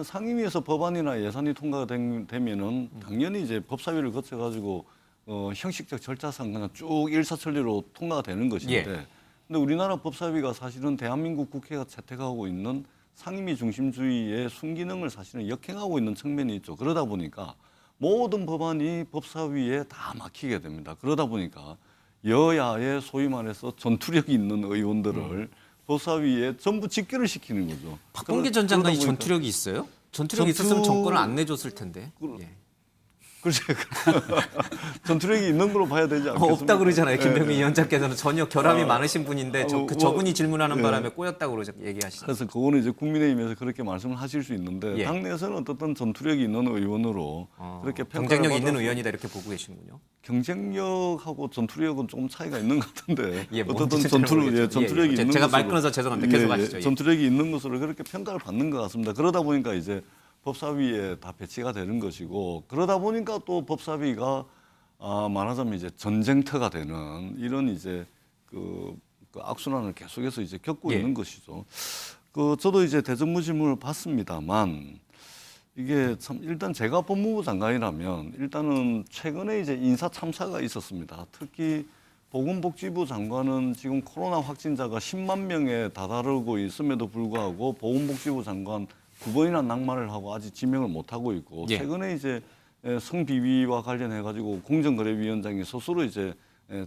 상임위에서 법안이나 예산이 통과되면은 당연히 이제 법사위를 거쳐가지고 형식적 절차상 그냥 쭉 일사천리로 통과가 되는 것인데, 근데 우리나라 법사위가 사실은 대한민국 국회가 채택하고 있는 상임위 중심주의의 순기능을 사실은 역행하고 있는 측면이 있죠. 그러다 보니까 모든 법안이 법사위에 다 막히게 됩니다. 그러다 보니까 여야의 소위 말해서 전투력이 있는 의원들을 법사위에 전부 직결을 시키는 거죠. 박범계 전 장관이 전투력이 있어요? 전투력이 있었으면 정권을 안 내줬을 텐데. 그렇죠. 전투력이 있는 걸로 봐야 되지 않겠습니까? 없다 그러잖아요. 김병민 위원장께서는 전혀 결함이 많으신 분인데 저분이 질문하는 바람에 꼬였다고 얘기하시죠. 그래서 그거는 이제 국민의힘에서 그렇게 말씀을 하실 수 있는데 당내에서는 어떻든 전투력이 있는 의원으로 그렇게 경쟁력 있는 의원이다 이렇게 보고 계시는군요. 경쟁력하고 전투력은 조금 차이가 있는 것 같은데 어떻든 전투력이 있는 제가 것으로 말 끊어서 죄송합니다. 계속 하시죠. 전투력이 있는 것으로 그렇게 평가를 받는 것 같습니다. 그러다 보니까 이제 법사위에 다 배치가 되는 것이고 그러다 보니까 또 법사위가 말하자면 이제 전쟁터가 되는 이런 이제 그 악순환을 계속해서 이제 겪고 있는 것이죠. 저도 이제 대정부 질문을 받습니다만 이게 참 일단 제가 법무부 장관이라면 일단은 최근에 이제 인사 참사가 있었습니다. 특히 보건복지부 장관은 지금 코로나 확진자가 10만 명에 다다르고 있음에도 불구하고 보건복지부 장관 9번이나 낙마를 하고 아직 지명을 못 하고 있고 최근에 이제 성비위와 관련해 가지고 공정거래위원장이 스스로 이제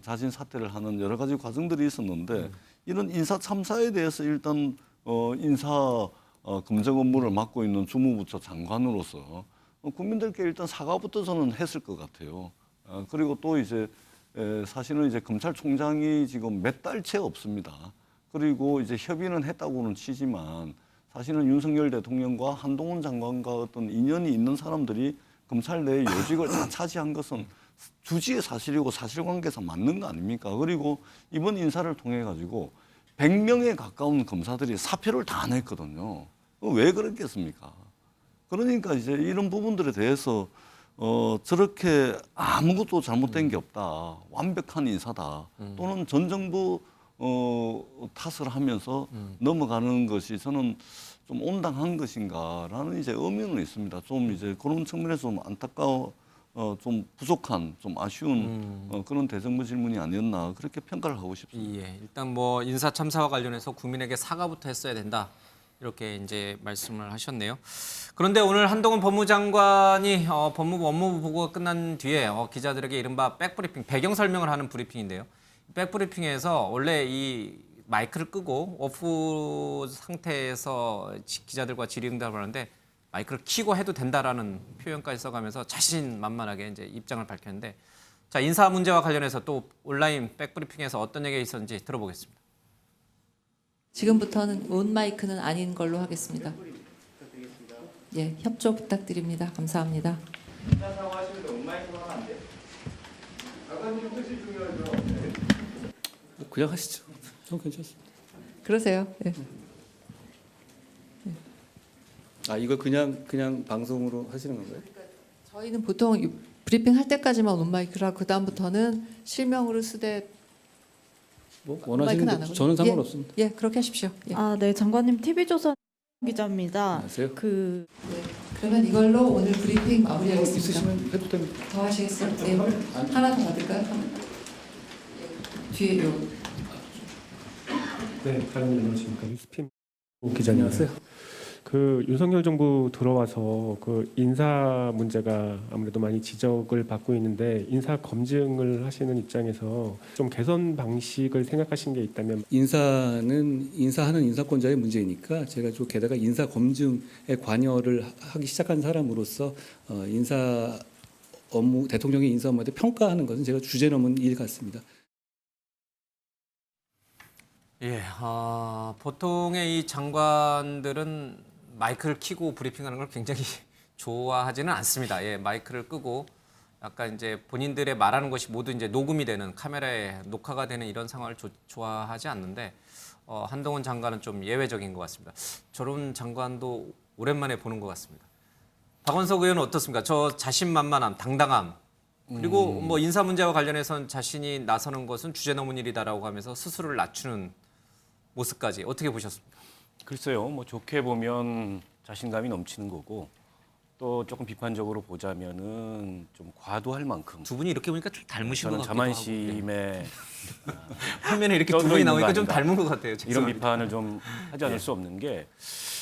자진 사퇴를 하는 여러 가지 과정들이 있었는데 이런 인사 참사에 대해서 일단 인사 검증 업무를 맡고 있는 주무부처 장관으로서 국민들께 일단 사과부터 저는 했을 것 같아요. 그리고 또 이제 사실은 이제 검찰총장이 지금 몇 달째 없습니다. 그리고 이제 협의는 했다고는 치지만 사실은 윤석열 대통령과 한동훈 장관과 어떤 인연이 있는 사람들이 검찰 내 요직을 다 차지한 것은 주지의 사실이고 사실관계상 맞는 거 아닙니까? 그리고 이번 인사를 통해 가지고 100명에 가까운 검사들이 사표를 다 냈거든요. 왜 그랬겠습니까? 그러니까 이제 이런 부분들에 대해서 저렇게 아무것도 잘못된 게 없다. 완벽한 인사다. 또는 전 정부 탓을 하면서 넘어가는 것이 저는 좀 온당한 것인가라는 이제 의문은 있습니다. 좀 이제 그런 측면에서 좀 안타까워, 좀 부족한, 좀 아쉬운 그런 대정부 질문이 아니었나 그렇게 평가를 하고 싶습니다. 일단 뭐 인사 참사와 관련해서 국민에게 사과부터 했어야 된다 이렇게 이제 말씀을 하셨네요. 그런데 오늘 한동훈 법무장관이 법무부 업무 보고가 끝난 뒤에 기자들에게 이른바 백브리핑, 배경 설명을 하는 브리핑인데요. 백브리핑에서 원래 이 마이크를 끄고 오프 상태에서 기자들과 질의응답을 하는데 마이크를 켜고 해도 된다라는 표현까지 써가면서 자신만만하게 이제 입장을 밝혔는데 자 인사 문제와 관련해서 또 온라인 백브리핑에서 어떤 얘기가 있었는지 들어보겠습니다. 지금부터는 온 마이크는 아닌 걸로 하겠습니다. 예, 협조 부탁드립니다. 감사합니다. 그냥 하시죠. 전 괜찮습니다. 그러세요. 예. 아 이거 그냥 방송으로 하시는 건가요? 저희는 보통 브리핑 할 때까지만 온 마이크라 그 다음부터는 실명으로 쓰되 뭐 마이크는 안 원하시는 하고요. 저는 상관없습니다. 예, 그렇게 하십시오. 예. 아, 네, 장관님 TV조선 기자입니다. 안녕하세요. 그러면 이걸로 오늘 브리핑 마무리하겠습니다. 있으시면 해도 됩니다. 더 하시겠어요? 예. 하나 더 받을까요? 뒤에 요. 네, 사장님 안녕하십니까. 뉴스핌 기자님. 안녕하세요. 그 윤석열 정부 들어와서 그 인사 문제가 아무래도 많이 지적을 받고 있는데 인사 검증을 하시는 입장에서 좀 개선 방식을 생각하신 게 있다면 인사는 인사하는 인사권자의 문제이니까 제가 또 게다가 인사 검증에 관여를 하기 시작한 사람으로서 인사 업무 대통령의 인사 업무에 대해 평가하는 것은 제가 주제 넘은 일 같습니다. 예, 보통의 이 장관들은 마이크를 켜고 브리핑하는 걸 굉장히 좋아하지는 않습니다. 예, 마이크를 끄고 약간 이제 본인들의 말하는 것이 모두 이제 녹음이 되는 카메라에 녹화가 되는 이런 상황을 좋아하지 않는데 한동훈 장관은 좀 예외적인 것 같습니다. 저런 장관도 오랜만에 보는 것 같습니다. 박원석 의원은 어떻습니까? 저 자신만만함, 당당함 그리고 뭐 인사 문제와 관련해서는 자신이 나서는 것은 주제 넘은 일이다라고 하면서 스스로를 낮추는 모습까지 어떻게 보셨습니까? 글쎄요, 뭐 좋게 보면 자신감이 넘치는 거고 또 조금 비판적으로 보자면은 좀 과도할 만큼 두 분이 이렇게 보니까 좀 닮으신 것 저는 같기도 자만심에 화면에 이렇게 두 분이 나오니까 좀 닮은 것 같아요. 이런 죄송합니다. 비판을 좀 하지 않을 수 없는 게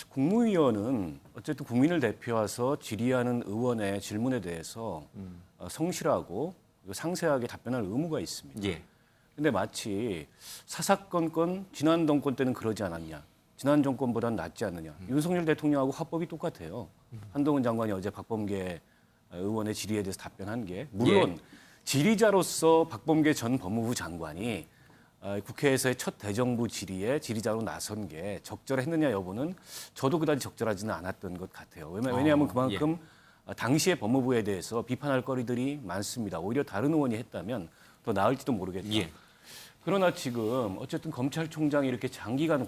국무위원은 어쨌든 국민을 대표해서 질의하는 의원의 질문에 대해서 성실하고 상세하게 답변할 의무가 있습니다. 예. 근데 마치 사사건건 지난 정권 때는 그러지 않았냐. 지난 정권보다는 낫지 않느냐. 윤석열 대통령하고 화법이 똑같아요. 한동훈 장관이 어제 박범계 의원의 질의에 대해서 답변한 게 물론 질의자로서 박범계 전 법무부 장관이 국회에서의 첫 대정부 질의에 질의자로 나선 게 적절했느냐 여부는 저도 그다지 적절하지는 않았던 것 같아요. 왜냐하면 그만큼 당시의 법무부에 대해서 비판할 거리들이 많습니다. 오히려 다른 의원이 했다면 더 나을지도 모르겠다. 그러나 지금 어쨌든 검찰총장이 이렇게 장기간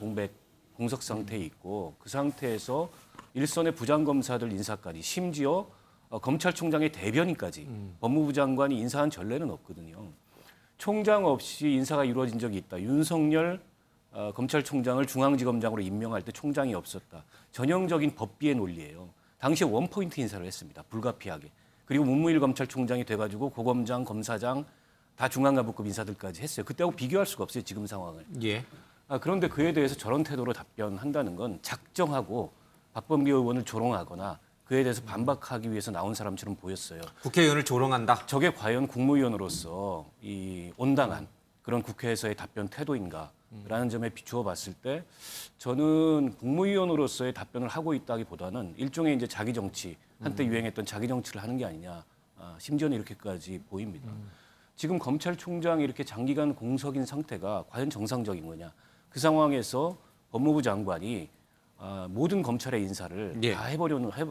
공석 상태에 있고 그 상태에서 일선의 부장검사들 인사까지 심지어 검찰총장의 대변인까지 법무부 장관이 인사한 전례는 없거든요. 총장 없이 인사가 이루어진 적이 있다. 윤석열 검찰총장을 중앙지검장으로 임명할 때 총장이 없었다. 전형적인 법비의 논리예요. 당시에 원포인트 인사를 했습니다. 불가피하게. 그리고 문무일 검찰총장이 돼가지고 고검장, 검사장 다 중앙간부급 인사들까지 했어요. 그때하고 비교할 수가 없어요. 지금 상황을. 예. 그런데 그에 대해서 저런 태도로 답변한다는 건 작정하고 박범계 의원을 조롱하거나 그에 대해서 반박하기 위해서 나온 사람처럼 보였어요. 국회의원을 조롱한다. 저게 과연 국무위원으로서 이 온당한 그런 국회에서의 답변 태도인가라는 점에 비추어 봤을 때 저는 국무위원으로서의 답변을 하고 있다기보다는 일종의 이제 자기 정치 한때 유행했던 자기 정치를 하는 게 아니냐. 심지어는 이렇게까지 보입니다. 지금 검찰총장이 이렇게 장기간 공석인 상태가 과연 정상적인 거냐. 그 상황에서 법무부 장관이 모든 검찰의 인사를 다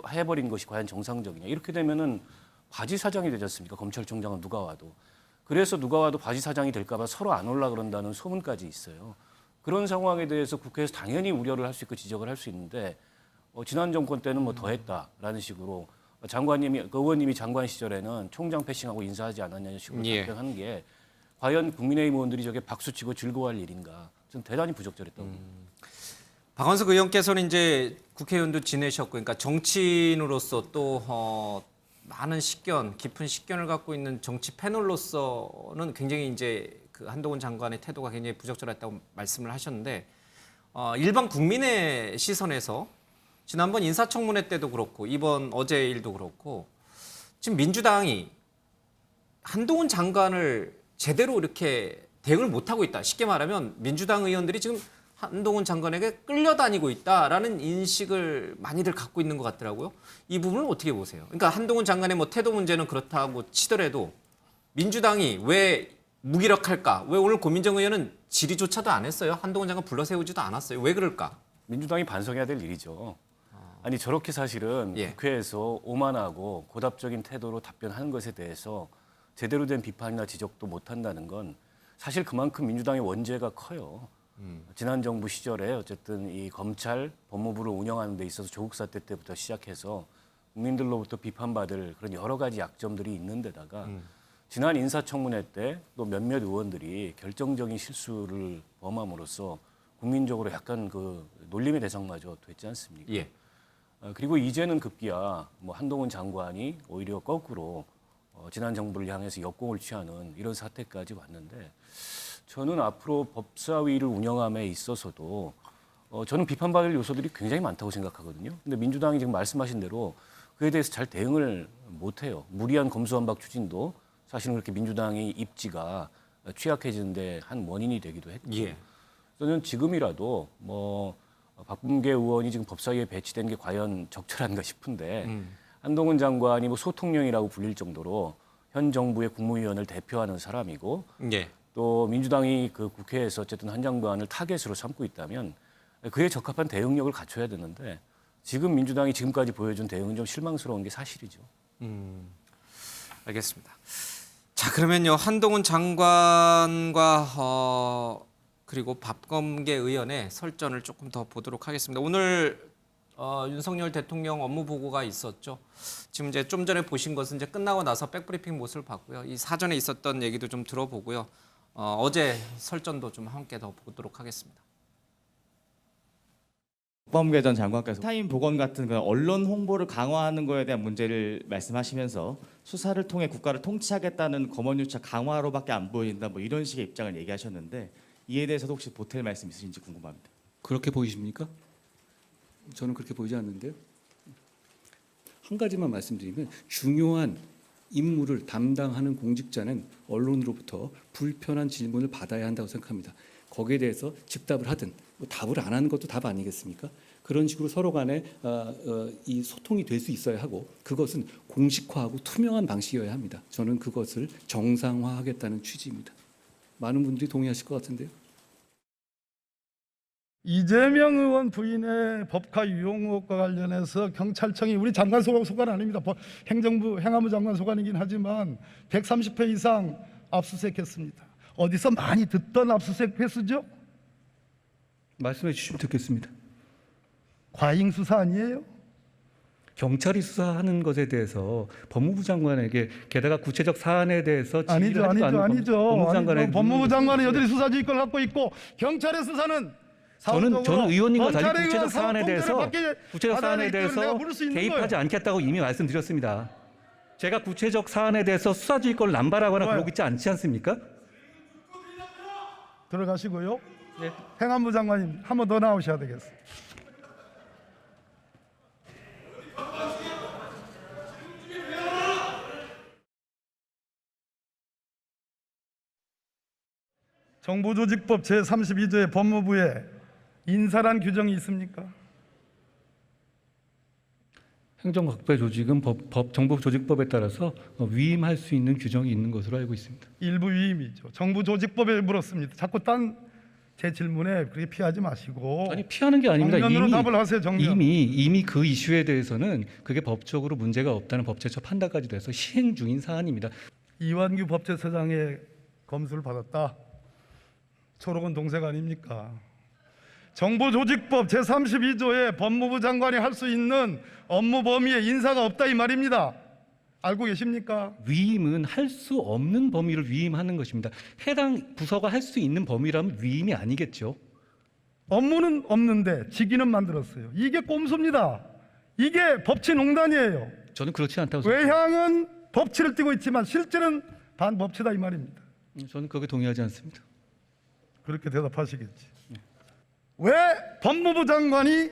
해버린 것이 과연 정상적이냐. 이렇게 되면은 바지 사장이 되지 않습니까? 검찰총장은 누가 와도. 그래서 누가 와도 바지 사장이 될까 봐 서로 안 올라 그런다는 소문까지 있어요. 그런 상황에 대해서 국회에서 당연히 우려를 할 수 있고 지적을 할 수 있는데 지난 정권 때는 뭐 더했다라는 식으로 의원님이 장관 시절에는 총장 패싱하고 인사하지 않았냐는 식으로 답변하는 게 과연 국민의힘 의원들이 저게 박수치고 즐거워할 일인가. 저는 대단히 부적절했다고 봅니다. 박원석 의원께서는 이제 국회의원도 지내셨고, 그러니까 정치인으로서 또 많은 식견, 깊은 식견을 갖고 있는 정치 패널로서는 굉장히 이제 그 한동훈 장관의 태도가 굉장히 부적절했다고 말씀을 하셨는데 일반 국민의 시선에서 지난번 인사청문회 때도 그렇고 이번 어제 일도 그렇고 지금 민주당이 한동훈 장관을 제대로 이렇게 대응을 못하고 있다. 쉽게 말하면 민주당 의원들이 지금 한동훈 장관에게 끌려다니고 있다라는 인식을 많이들 갖고 있는 것 같더라고요. 이 부분을 어떻게 보세요? 그러니까 한동훈 장관의 뭐 태도 문제는 그렇다고 치더라도 민주당이 왜 무기력할까? 왜 오늘 고민정 의원은 질의조차도 안 했어요. 한동훈 장관 불러 세우지도 않았어요. 왜 그럴까? 민주당이 반성해야 될 일이죠. 아니 저렇게 사실은 국회에서 오만하고 고답적인 태도로 답변하는 것에 대해서 제대로 된 비판이나 지적도 못한다는 건 사실 그만큼 민주당의 원죄가 커요. 지난 정부 시절에 어쨌든 이 검찰, 법무부를 운영하는 데 있어서 조국 사태 때부터 시작해서 국민들로부터 비판받을 그런 여러 가지 약점들이 있는 데다가 지난 인사청문회 때 또 몇몇 의원들이 결정적인 실수를 범함으로써 국민적으로 약간 그 놀림의 대상마저 됐지 않습니까? 예. 그리고 이제는 급기야 뭐 한동훈 장관이 오히려 거꾸로 지난 정부를 향해서 역공을 취하는 이런 사태까지 왔는데 저는 앞으로 법사위를 운영함에 있어서도 저는 비판받을 요소들이 굉장히 많다고 생각하거든요. 근데 민주당이 지금 말씀하신 대로 그에 대해서 잘 대응을 못해요. 무리한 검수완박 추진도 사실은 그렇게 민주당의 입지가 취약해지는데 한 원인이 되기도 했고 저는 지금이라도 뭐 박범계 의원이 지금 법사위에 배치된 게 과연 적절한가 싶은데 한동훈 장관이 뭐 소통령이라고 불릴 정도로 현 정부의 국무위원을 대표하는 사람이고 또 민주당이 그 국회에서 어쨌든 한 장관을 타겟으로 삼고 있다면 그에 적합한 대응력을 갖춰야 되는데 지금 민주당이 지금까지 보여준 대응은 좀 실망스러운 게 사실이죠. 알겠습니다. 자, 그러면요. 한동훈 장관과 그리고 박범계 의원의 설전을 조금 더 보도록 하겠습니다. 오늘 윤석열 대통령 업무 보고가 있었죠. 지금 이제 좀 전에 보신 것은 이제 끝나고 나서 백브리핑 모습을 봤고요. 이 사전에 있었던 얘기도 좀 들어보고요. 어제 설전도 좀 함께 더 보도록 하겠습니다. 박범계 전 장관께서 타임 복원 같은 그런 언론 홍보를 강화하는 거에 대한 문제를 말씀하시면서 수사를 통해 국가를 통치하겠다는 검언유착 강화로밖에 안 보인다 뭐 이런 식의 입장을 얘기하셨는데 이에 대해서도 혹시 보탤 말씀 있으신지 궁금합니다. 그렇게 보이십니까? 저는 그렇게 보이지 않는데요. 한 가지만 말씀드리면 중요한 임무를 담당하는 공직자는 언론으로부터 불편한 질문을 받아야 한다고 생각합니다. 거기에 대해서 즉답을 하든 뭐 답을 안 하는 것도 답 아니겠습니까? 그런 식으로 서로 간에 이 소통이 될 수 있어야 하고 그것은 공식화하고 투명한 방식이어야 합니다. 저는 그것을 정상화하겠다는 취지입니다. 많은 분들이 동의하실 것 같은데요. 이재명 의원 부인의 법카 유용 의혹과 관련해서 경찰청이 우리 장관 소관 아닙니다. 행정부 행안부 장관 소관이긴 하지만 130회 이상 압수수색했습니다. 어디서 많이 듣던 압수수색 횟수죠? 말씀해 주시면 듣겠습니다. 과잉 수사 아니에요? 경찰이 수사하는 것에 대해서 법무부 장관에게 게다가 구체적 사안에 대해서 아니죠. 법무부 장관은 여전히 수사지휘권을 갖고 있고 경찰의 수사는 저는 의원님과 달리 구체적 사안에 대해서 개입하지 않겠다고 이미 말씀드렸습니다. 제가 구체적 사안에 대해서 수사지휘권을 남발하거나 그러고 있지 않지 않습니까? 들어가시고요. 행안부 장관님 한 번 더 나오셔야 되겠어요. 정보조직법 제32조의 법무부에 인사란 규정이 있습니까? 행정각부의 조직은 정보조직법에 따라서 위임할 수 있는 규정이 있는 것으로 알고 있습니다. 일부 위임이죠. 정보조직법에 물었습니다. 자꾸 딴 제 질문에 그렇게 피하지 마시고. 아니 피하는 게 아닙니다. 정면으로 답을 하세요. 정면. 이미 그 이슈에 대해서는 그게 법적으로 문제가 없다는 법제처 판단까지 돼서 시행 중인 사안입니다. 이완규 법제처장의 검수를 받았다. 초록은 동생 아닙니까? 정보조직법 제32조에 법무부 장관이 할 수 있는 업무 범위에 인사가 없다 이 말입니다. 알고 계십니까? 위임은 할 수 없는 범위를 위임하는 것입니다. 해당 부서가 할 수 있는 범위라면 위임이 아니겠죠. 업무는 없는데 직위는 만들었어요. 이게 꼼수입니다. 이게 법치농단이에요. 저는 그렇지 않다고 생각합니다. 외향은 법치를 띠고 있지만 실제는 반법치다 이 말입니다. 저는 거기에 동의하지 않습니다. 그렇게 대답하시겠지. 왜 법무부 장관이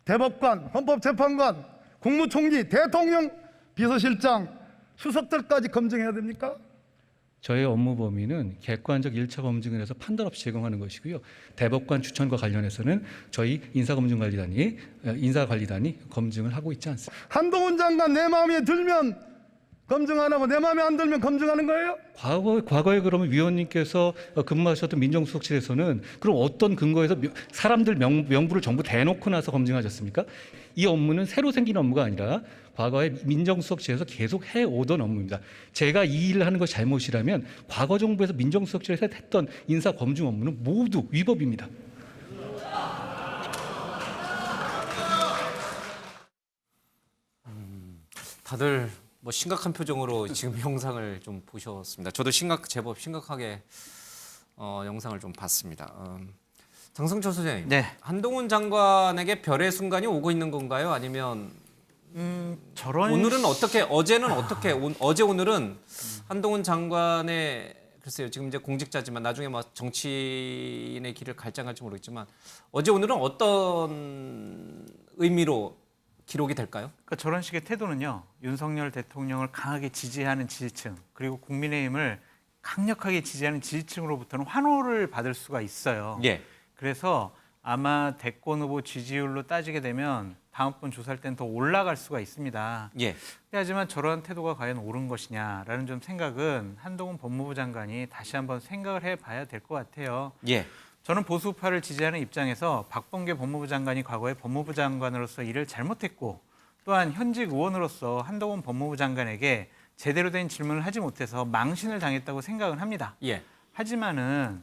대법관, 헌법재판관, 국무총리, 대통령, 비서실장, 수석들까지 검증해야 됩니까? 저의 업무 범위는 객관적 1차 검증을 해서 판단 없이 제공하는 것이고요. 대법관 추천과 관련해서는 저희 인사관리단이 검증을 하고 있지 않습니다. 한동훈 장관 내 마음에 들면 검증 안 하고 내 마음에 안 들면 검증하는 거예요? 과거에 그러면 위원님께서 근무하셨던 민정수석실에서는 그럼 어떤 근거에서 사람들 명부를 전부 대놓고 나서 검증하셨습니까? 이 업무는 새로 생긴 업무가 아니라 과거에 민정수석실에서 계속 해오던 업무입니다. 제가 이 일을 하는 것이 잘못이라면 과거 정부에서 민정수석실에서 했던 인사 검증 업무는 모두 위법입니다. 다들 뭐 심각한 표정으로 지금 영상을 좀 보셨습니다. 저도 제법 심각하게 영상을 좀 봤습니다. 장성철 소장님, 네. 한동훈 장관에게 별의 순간이 오고 있는 건가요? 아니면 오늘은 어떻게 어제 오늘은 한동훈 장관의 글쎄요, 지금 이제 공직자지만 나중에 뭐 정치인의 길을 갈지 안 갈지 모르겠지만 어제 오늘은 어떤 의미로 기록이 될까요? 그러니까 저런 식의 태도는요, 윤석열 대통령을 강하게 지지하는 지지층, 그리고 국민의힘을 강력하게 지지하는 지지층으로부터는 환호를 받을 수가 있어요. 예. 그래서 아마 대권 후보 지지율로 따지게 되면 다음번 조사할 때는 더 올라갈 수가 있습니다. 예. 하지만 저런 태도가 과연 옳은 것이냐라는 좀 생각은 한동훈 법무부 장관이 다시 한번 생각을 해봐야 될 것 같아요. 예. 저는 보수파를 지지하는 입장에서 박범계 법무부 장관이 과거에 법무부 장관으로서 일을 잘못했고, 또한 현직 의원으로서 한동훈 법무부 장관에게 제대로 된 질문을 하지 못해서 망신을 당했다고 생각은 합니다. 예. 하지만은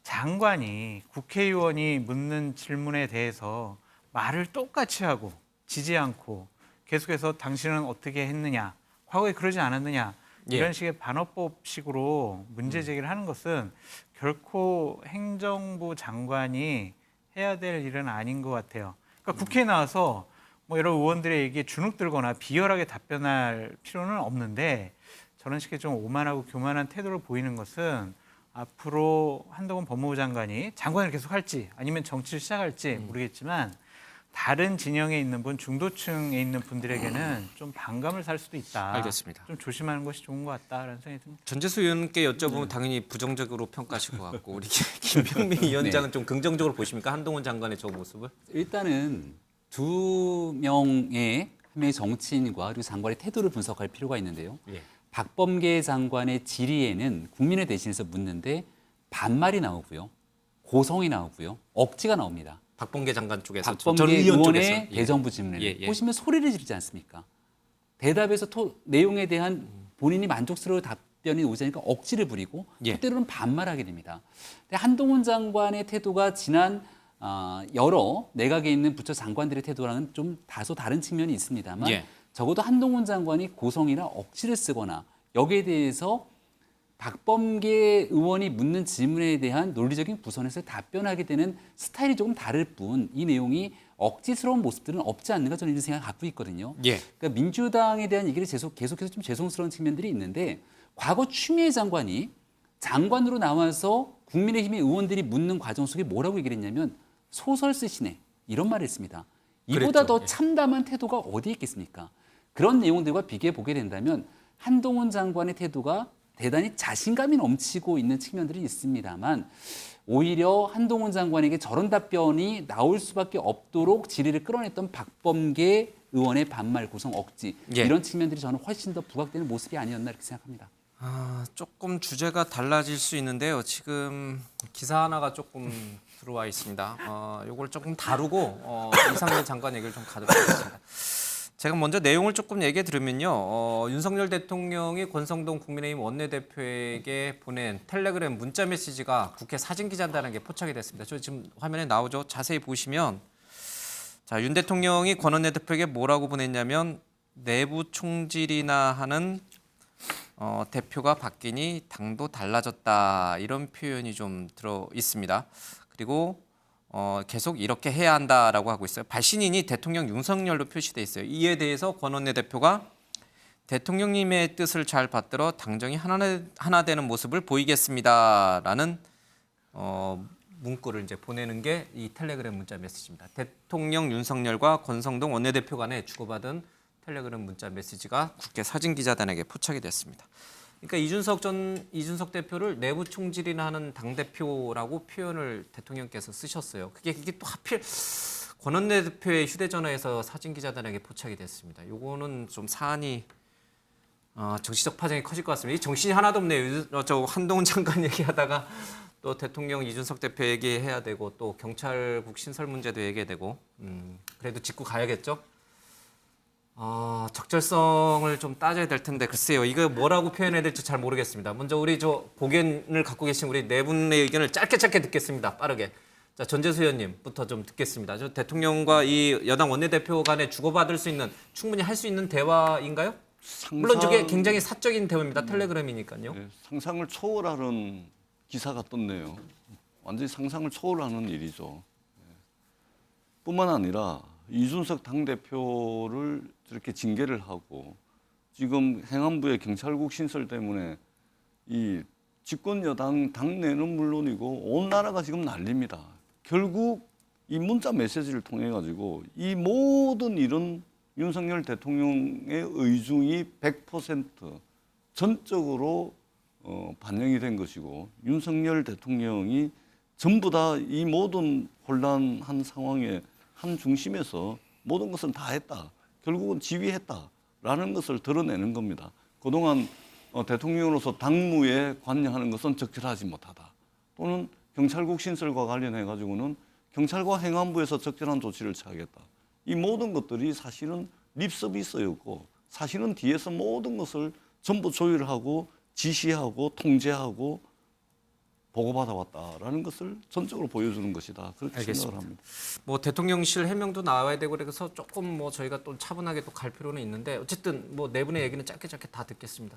장관이 국회의원이 묻는 질문에 대해서 말을 똑같이 하고 지지 않고 계속해서 당신은 어떻게 했느냐, 과거에 그러지 않았느냐, 이런 식의 반어법식으로 문제 제기를 하는 것은 결코 행정부 장관이 해야 될 일은 아닌 것 같아요. 그러니까 국회에 나와서 뭐 여러 의원들의 얘기에 주눅 들거나 비열하게 답변할 필요는 없는데, 저런 식의 좀 오만하고 교만한 태도를 보이는 것은 앞으로 한동훈 법무부 장관이 장관을 계속 할지 아니면 정치를 시작할지 모르겠지만 다른 진영에 있는 분, 중도층에 있는 분들에게는 좀 반감을 살 수도 있다. 알겠습니다. 좀 조심하는 것이 좋은 것 같다라는 생각이 듭니다. 전재수 의원께 여쭤보면 당연히 부정적으로 평가하실 것 같고 우리 김병민 위원장은 좀 긍정적으로 보십니까? 한동훈 장관의 저 모습을? 일단은 두 명의 한 명의 정치인과 그리고 장관의 태도를 분석할 필요가 있는데요. 예. 박범계 장관의 질의에는 국민을 대신해서 묻는데 반말이 나오고요, 고성이 나오고요, 억지가 나옵니다. 박범계 장관 쪽에서, 박범계 의원 의원의 쪽에서. 대정부 질문에는 예, 예. 보시면 소리를 지르지 않습니까? 대답에서 내용에 대한 본인이 만족스러운 답변이 오지 않으니까 억지를 부리고 예. 때로는 반말하게 됩니다. 근데 한동훈 장관의 태도가 지난 여러 내각에 있는 부처 장관들의 태도랑은 좀 다소 다른 측면이 있습니다만 예. 적어도 한동훈 장관이 고성이나 억지를 쓰거나 여기에 대해서 박범계 의원이 묻는 질문에 대한 논리적인 부선에서 답변하게 되는 스타일이 조금 다를 뿐 이 내용이 억지스러운 모습들은 없지 않는가 저는 이런 생각을 갖고 있거든요. 예. 그러니까 민주당에 대한 얘기를 계속해서 좀 죄송스러운 측면들이 있는데, 과거 추미애 장관이 장관으로 나와서 국민의힘의 의원들이 묻는 과정 속에 뭐라고 얘기를 했냐면 소설 쓰시네, 이런 말을 했습니다. 이보다 그랬죠. 더 예. 참담한 태도가 어디에 있겠습니까? 그런 내용들과 비교해 보게 된다면 한동훈 장관의 태도가 대단히 자신감이 넘치고 있는 측면들이 있습니다만, 오히려 한동훈 장관에게 저런 답변이 나올 수밖에 없도록 질의를 끌어냈던 박범계 의원의 반말, 고성, 억지, 예. 이런 측면들이 저는 훨씬 더 부각되는 모습이 아니었나 이렇게 생각합니다. 조금 주제가 달라질 수 있는데요. 지금 기사 하나가 조금 들어와 있습니다. 이걸 조금 다루고 이상민 장관 얘기를 좀 가도록 하겠습니다. 제가 먼저 내용을 조금 얘기해 드리면요. 윤석열 대통령이 권성동 국민의힘 원내대표에게 보낸 텔레그램 문자 메시지가 국회 사진기자단에게 포착이 됐습니다. 저 지금 화면에 나오죠. 자세히 보시면, 자, 윤 대통령이 권 원내대표에게 뭐라고 보냈냐면 내부 총질이나 하는 대표가 바뀌니 당도 달라졌다, 이런 표현이 좀 들어 있습니다. 그리고 계속 이렇게 해야 한다라고 하고 있어요. 발신인이 대통령 윤석열로 표시돼 있어요. 이에 대해서 권 원내대표가 대통령님의 뜻을 잘 받들어 당정이 하나 되는 모습을 보이겠습니다라는 문구를 이제 보내는 게 이 텔레그램 문자 메시지입니다. 대통령 윤석열과 권성동 원내대표 간에 주고받은 텔레그램 문자 메시지가 국회 사진기자단에게 포착이 됐습니다. 그러니까 이준석 대표를 내부 총질이나 하는 당대표라고 표현을 대통령께서 쓰셨어요. 이게 또 하필 권 원내대표의 휴대전화에서 사진기자단에게 포착이 됐습니다. 요거는 좀 사안이 정치적 파장이 커질 것 같습니다. 이 정신이 하나도 없네요. 저 한동훈 장관 얘기하다가 또 대통령 이준석 대표 얘기해야 되고 또 경찰국 신설 문제도 얘기해야 되고 그래도 짚고 가야겠죠. 적절성을 좀 따져야 될 텐데 글쎄요. 이거 뭐라고 표현해야 될지 잘 모르겠습니다. 먼저 우리 저 고견을 갖고 계신 우리 네 분의 의견을 짧게 듣겠습니다. 빠르게. 자, 전재수 의원님부터 좀 듣겠습니다. 저 대통령과 이 여당 원내대표 간에 주고받을 수 있는 충분히 할 수 있는 대화인가요? 물론 저게 굉장히 사적인 대화입니다. 텔레그램이니까요. 네, 상상을 초월하는 기사가 떴네요. 완전히 상상을 초월하는 일이죠. 뿐만 아니라 이준석 당대표를 저렇게 징계를 하고 지금 행안부의 경찰국 신설 때문에 이 집권 여당 당내는 물론이고 온 나라가 지금 난립니다. 결국 이 문자 메시지를 통해 가지고 이 모든 이런 윤석열 대통령의 의중이 100% 전적으로 반영이 된 것이고 윤석열 대통령이 전부 다 이 모든 혼란한 상황의 한 중심에서 모든 것을 다 했다. 결국은 지휘했다라는 것을 드러내는 겁니다. 그동안 대통령으로서 당무에 관여하는 것은 적절하지 못하다. 또는 경찰국 신설과 관련해 가지고는 경찰과 행안부에서 적절한 조치를 취하겠다. 이 모든 것들이 사실은 립서비스였고 사실은 뒤에서 모든 것을 전부 조율하고 지시하고 통제하고 보고받아 왔다라는 것을 전적으로 보여주는 것이다. 그렇게 알겠습니다. 생각을 합니다. 뭐 대통령실 해명도 나와야 되고 그래서 조금 뭐 저희가 또 차분하게 또 갈 필요는 있는데 어쨌든 뭐 네 분의 얘기는 짧게 다 듣겠습니다.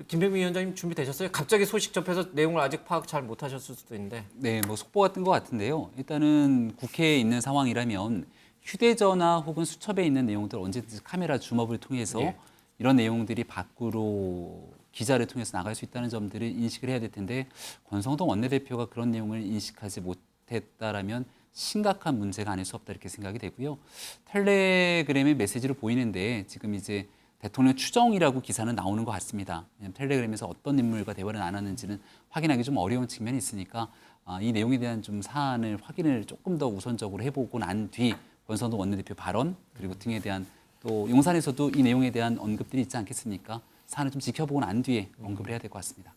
김병민 위원장님 준비되셨어요? 갑자기 소식 접해서 내용을 아직 파악 잘 못하셨을 수도 있는데. 네, 뭐 속보가 뜬 것 같은데요. 일단은 국회에 있는 상황이라면 휴대전화 혹은 수첩에 있는 내용들 언제든지 카메라 줌업을 통해서 이런 내용들이 밖으로 기자를 통해서 나갈 수 있다는 점들을 인식을 해야 될 텐데 권성동 원내대표가 그런 내용을 인식하지 못했다라면 심각한 문제가 아닐 수 없다 이렇게 생각이 되고요. 텔레그램의 메시지로 보이는데 지금 이제 대통령 추정이라고 기사는 나오는 것 같습니다. 왜냐하면 텔레그램에서 어떤 인물과 대화를 나눴는지는 확인하기 좀 어려운 측면이 있으니까 이 내용에 대한 좀 사안을 확인을 조금 더 우선적으로 해보고 난 뒤 권성동 원내대표 발언 그리고 등에 대한 또 용산에서도 이 내용에 대한 언급들이 있지 않겠습니까? 사안을 좀 지켜보고 난 뒤에 언급을 해야 될 것 같습니다.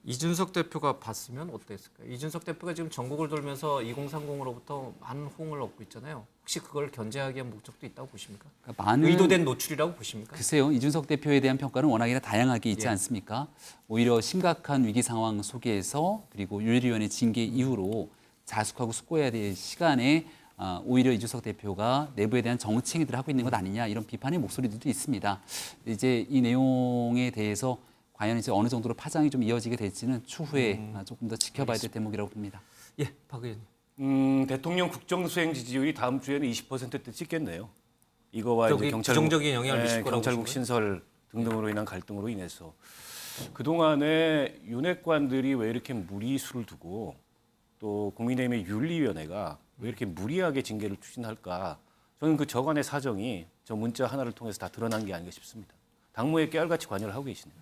이준석 대표가 봤으면 어땠을까요? 이준석 대표가 지금 전국을 돌면서 2030으로부터 많은 호응을 얻고 있잖아요. 혹시 그걸 견제하기 위한 목적도 있다고 보십니까? 그러니까 의도된 노출이라고 보십니까? 글쎄요. 이준석 대표에 대한 평가는 워낙이나 다양하게 있지 않습니까? 오히려 심각한 위기 상황 속에서 그리고 윤리위원회 징계 이후로 자숙하고 숙고해야 될 시간에 오히려 이준석 대표가 내부에 대한 정치행위들을 하고 있는 것 아니냐 이런 비판의 목소리들도 있습니다. 이제 이 내용에 대해서 과연 이제 어느 정도로 파장이 좀 이어지게 될지는 추후에 조금 더 지켜봐야 될 대목이라고 봅니다. 예, 박 의원님. 대통령 국정수행 지지율이 다음 주에는 20%대 찍겠네요. 이거와 이제 부정적인 영향을 미칠 거라고 경찰국 보시나요? 신설 등등으로 인한 갈등으로 인해서 그동안에 윤핵관들이 왜 이렇게 무리수를 두고 또 국민의힘의 윤리위원회가 왜 이렇게 무리하게 징계를 추진할까? 저는 그 저간의 사정이 저 문자 하나를 통해서 다 드러난 게 아닌가 싶습니다. 당무에 깨알같이 관여를 하고 계시네요.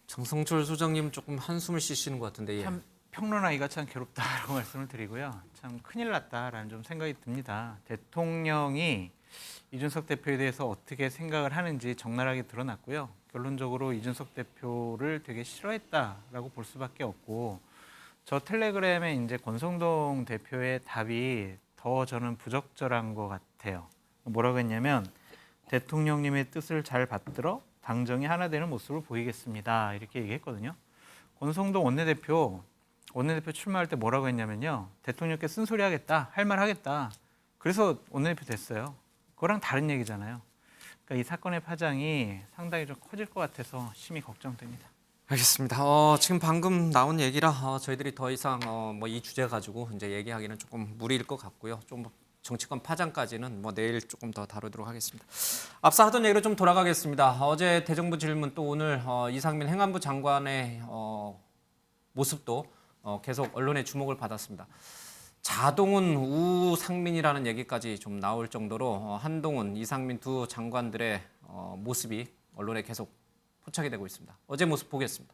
정성철 소장님 조금 한숨을 쉬시는 것 같은데. 예. 참 평론하기가 참 괴롭다라고 말씀을 드리고요. 참 큰일 났다라는 좀 생각이 듭니다. 대통령이 이준석 대표에 대해서 어떻게 생각을 하는지 적나라하게 드러났고요. 결론적으로 이준석 대표를 되게 싫어했다라고 볼 수밖에 없고 저 텔레그램에 이제 권성동 대표의 답이 더 저는 부적절한 것 같아요. 뭐라고 했냐면 대통령님의 뜻을 잘 받들어 당정이 하나 되는 모습을 보이겠습니다. 이렇게 얘기했거든요. 권성동 원내대표 출마할 때 뭐라고 했냐면요. 대통령께 쓴소리 하겠다, 할 말 하겠다. 그래서 원내대표 됐어요. 그거랑 다른 얘기잖아요. 그러니까 이 사건의 파장이 상당히 좀 커질 것 같아서 심히 걱정됩니다. 알겠습니다. 지금 방금 나온 얘기라 저희들이 더 이상 뭐 이 주제 가지고 이제 얘기하기는 조금 무리일 것 같고요. 좀 정치권 파장까지는 뭐 내일 조금 더 다루도록 하겠습니다. 앞서 하던 얘기로 좀 돌아가겠습니다. 어제 대정부 질문 또 오늘 이상민 행안부 장관의 모습도 계속 언론의 주목을 받았습니다. 자동은 우상민이라는 얘기까지 좀 나올 정도로 한동훈, 이상민 두 장관들의 모습이 언론에 계속 포착이 되고 있습니다. 어제 모습 보겠습니다.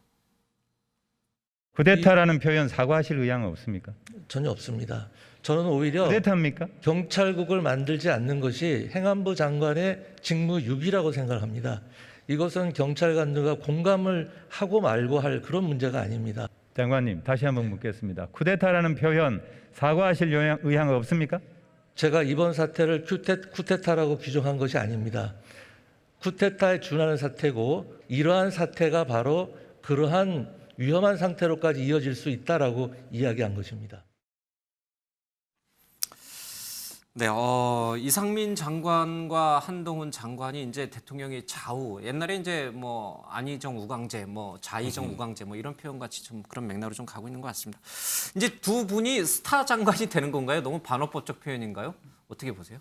쿠데타라는 표현 사과하실 의향은 없습니까? 전혀 없습니다. 저는 오히려 쿠데타입니까? 경찰국을 만들지 않는 것이 행안부 장관의 직무유기라고 생각합니다. 이것은 경찰관들과 공감을 하고 말고 할 그런 문제가 아닙니다. 장관님, 다시 한번 묻겠습니다. 쿠데타라는 표현 사과하실 의향 없습니까? 제가 이번 사태를 쿠데타라고 규정한 것이 아닙니다. 쿠데타에 준하는 사태고 이러한 사태가 바로 그러한 위험한 상태로까지 이어질 수 있다라고 이야기한 것입니다. 네, 이상민 장관과 한동훈 장관이 이제 대통령의 좌우, 옛날에 이제 뭐 안희정 우광재, 뭐 자희정 우광재 뭐 이런 표현 같이 좀 그런 맥락으로 좀 가고 있는 것 같습니다. 이제 두 분이 스타 장관이 되는 건가요? 너무 반어법적 표현인가요? 어떻게 보세요?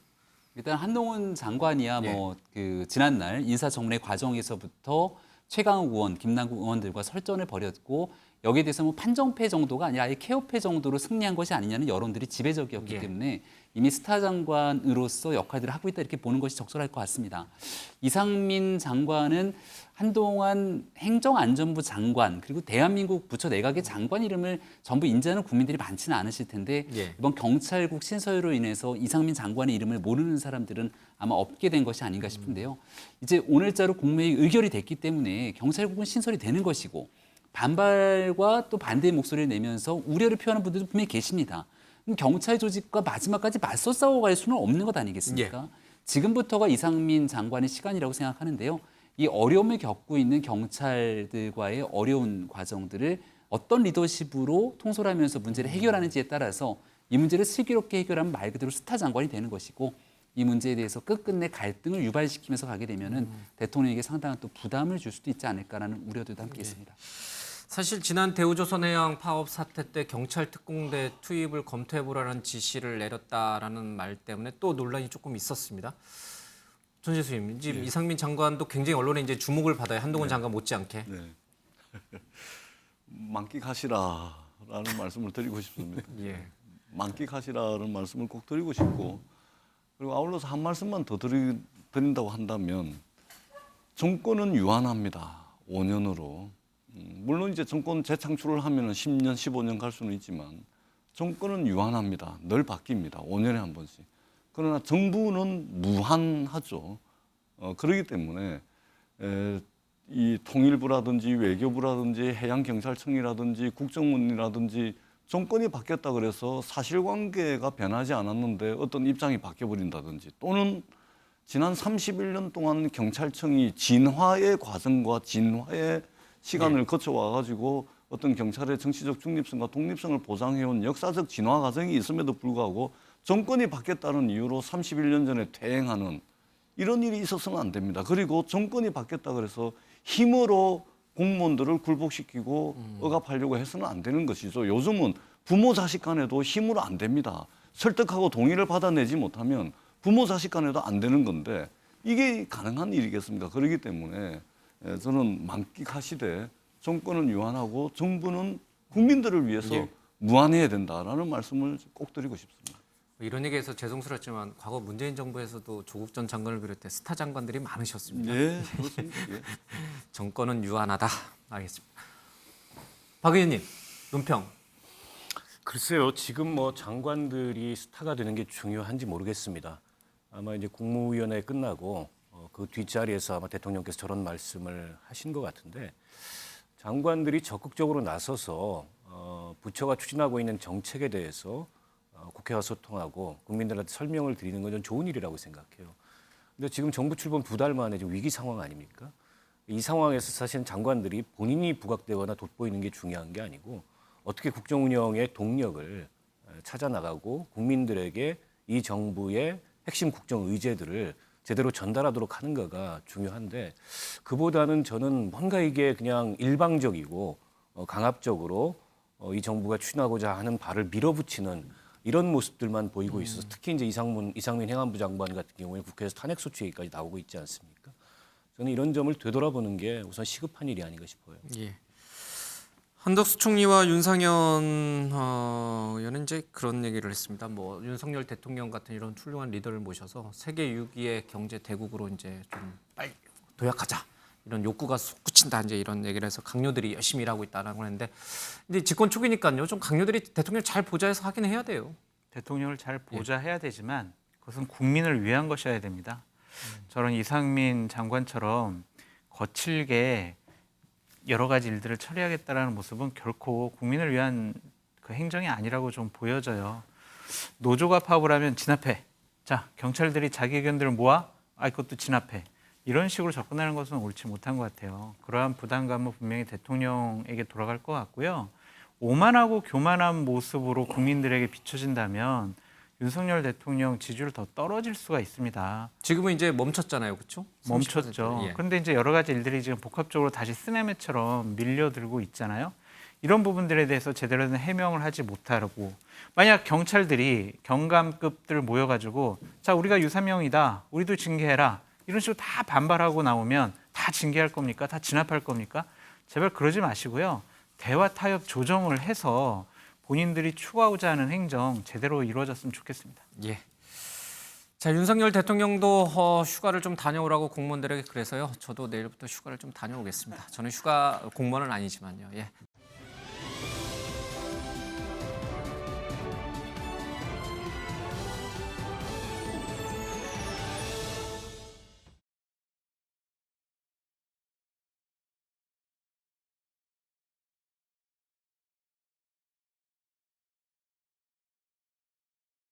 일단 한동훈 장관이야 뭐 그 지난날 인사청문회 과정에서부터 최강욱 의원, 김남국 의원들과 설전을 벌였고 여기에 대해서 뭐 판정패 정도가 아니라 아예 케어패 정도로 승리한 것이 아니냐는 여론들이 지배적이었기 때문에 이미 스타 장관으로서 역할들을 하고 있다 이렇게 보는 것이 적절할 것 같습니다. 이상민 장관은 한동안 행정안전부 장관 그리고 대한민국 부처 내각의 장관 이름을 전부 인지하는 국민들이 많지는 않으실 텐데 이번 경찰국 신설로 인해서 이상민 장관의 이름을 모르는 사람들은 아마 없게 된 것이 아닌가 싶은데요. 이제 오늘자로 국무회의 의결이 됐기 때문에 경찰국은 신설이 되는 것이고 반발과 또 반대의 목소리를 내면서 우려를 표하는 분들도 분명히 계십니다. 경찰 조직과 마지막까지 맞서 싸워갈 수는 없는 것 아니겠습니까? 지금부터가 이상민 장관의 시간이라고 생각하는데요. 이 어려움을 겪고 있는 경찰들과의 어려운 과정들을 어떤 리더십으로 통솔하면서 문제를 해결하는지에 따라서 이 문제를 슬기롭게 해결하면 말 그대로 스타 장관이 되는 것이고 이 문제에 대해서 끝끝내 갈등을 유발시키면서 가게 되면은 대통령에게 상당한 또 부담을 줄 수도 있지 않을까라는 우려들도 함께 있습니다. 사실 지난 대우조선해양 파업 사태 때 경찰 특공대 투입을 검토해보라는 지시를 내렸다라는 말 때문에 또 논란이 조금 있었습니다. 전재수님, 지금 이상민 장관도 굉장히 언론에 이제 주목을 받아요. 한동훈 장관 못지않게. 만끽하시라라는 말씀을 드리고 싶습니다. 만끽하시라는 말씀을 꼭 드리고 싶고 그리고 아울러서 한 말씀만 더 드린다고 한다면 정권은 유한합니다. 5년으로. 물론 이제 정권 재창출을 하면 10년, 15년 갈 수는 있지만 정권은 유한합니다. 늘 바뀝니다. 5년에 한 번씩. 그러나 정부는 무한하죠. 그렇기 때문에 이 통일부라든지 외교부라든지 해양경찰청이라든지 국정원이라든지 정권이 바뀌었다 그래서 사실관계가 변하지 않았는데 어떤 입장이 바뀌어버린다든지 또는 지난 31년 동안 경찰청이 진화의 과정과 진화의 시간을 거쳐와가지고 어떤 경찰의 정치적 중립성과 독립성을 보장해온 역사적 진화 과정이 있음에도 불구하고 정권이 바뀌었다는 이유로 31년 전에 퇴행하는 이런 일이 있어서는 안 됩니다. 그리고 정권이 바뀌었다 그래서 힘으로 공무원들을 굴복시키고 억압하려고 해서는 안 되는 것이죠. 요즘은 부모 자식 간에도 힘으로 안 됩니다. 설득하고 동의를 받아내지 못하면 부모 자식 간에도 안 되는 건데 이게 가능한 일이겠습니까? 그렇기 때문에 저는 만끽하시되 정권은 유한하고 정부는 국민들을 위해서 무한해야 된다라는 말씀을 꼭 드리고 싶습니다. 이런 얘기해서 죄송스럽지만 과거 문재인 정부에서도 조국 전 장관을 비롯해 스타 장관들이 많으셨습니다. 네, 그렇습니다. 정권은 유한하다. 알겠습니다. 박 의원님, 논평. 글쎄요, 지금 뭐 장관들이 스타가 되는 게 중요한지 모르겠습니다. 아마 이제 국무위원회 끝나고 그 뒷자리에서 아마 대통령께서 저런 말씀을 하신 것 같은데 장관들이 적극적으로 나서서 부처가 추진하고 있는 정책에 대해서 국회와 소통하고 국민들한테 설명을 드리는 건 좀 좋은 일이라고 생각해요. 근데 지금 정부 출범 2달 만에 지금 위기 상황 아닙니까? 이 상황에서 사실 장관들이 본인이 부각되거나 돋보이는 게 중요한 게 아니고 어떻게 국정 운영의 동력을 찾아나가고 국민들에게 이 정부의 핵심 국정 의제들을 제대로 전달하도록 하는가가 중요한데 그보다는 저는 뭔가 이게 그냥 일방적이고 강압적으로 이 정부가 추진하고자 하는 바를 밀어붙이는 이런 모습들만 보이고 있어서 특히 이제 이상민 행안부 장관 같은 경우에 국회에서 탄핵 소추 얘기까지 나오고 있지 않습니까? 저는 이런 점을 되돌아보는 게 우선 시급한 일이 아닌가 싶어요. 예. 한덕수 총리와 윤상현 의원은 이제 그런 얘기를 했습니다. 뭐 윤석열 대통령 같은 이런 훌륭한 리더를 모셔서 세계 6위의 경제 대국으로 이제 좀 빨리 도약하자. 이런 욕구가 솟구친다 이제 이런 얘기를 해서 강요들이 열심히 일하고 있다라고 하는데 이제 집권 초기니까요. 좀 강요들이 대통령 잘 보좌 해서 하긴 해야 돼요. 대통령을 잘 보좌 해야 되지만 그것은 국민을 위한 것이어야 됩니다. 저런 이상민 장관처럼 거칠게 여러 가지 일들을 처리하겠다라는 모습은 결코 국민을 위한 그 행정이 아니라고 좀 보여져요. 노조가 파업을 하면 진압해. 자, 경찰들이 자기 의견들을 모아. 그것도 진압해. 이런 식으로 접근하는 것은 옳지 못한 것 같아요. 그러한 부담감은 분명히 대통령에게 돌아갈 것 같고요. 오만하고 교만한 모습으로 국민들에게 비춰진다면 윤석열 대통령 지지율 더 떨어질 수가 있습니다. 지금은 이제 멈췄잖아요, 그렇죠? 멈췄죠. 예. 그런데 이제 여러 가지 일들이 지금 복합적으로 다시 쓰나미처럼 밀려들고 있잖아요. 이런 부분들에 대해서 제대로 된 해명을 하지 못하고 만약 경찰들이 경감급들 모여가지고 자 우리가 유사명이다, 우리도 징계해라 이런 식으로 다 반발하고 나오면 다 징계할 겁니까? 다 진압할 겁니까? 제발 그러지 마시고요. 대화 타협 조정을 해서 본인들이 추구하고자 하는 행정 제대로 이루어졌으면 좋겠습니다. 예. 자, 윤석열 대통령도 휴가를 좀 다녀오라고 공무원들에게 그래서요. 저도 내일부터 휴가를 좀 다녀오겠습니다. 저는 휴가 공무원은 아니지만요. 예.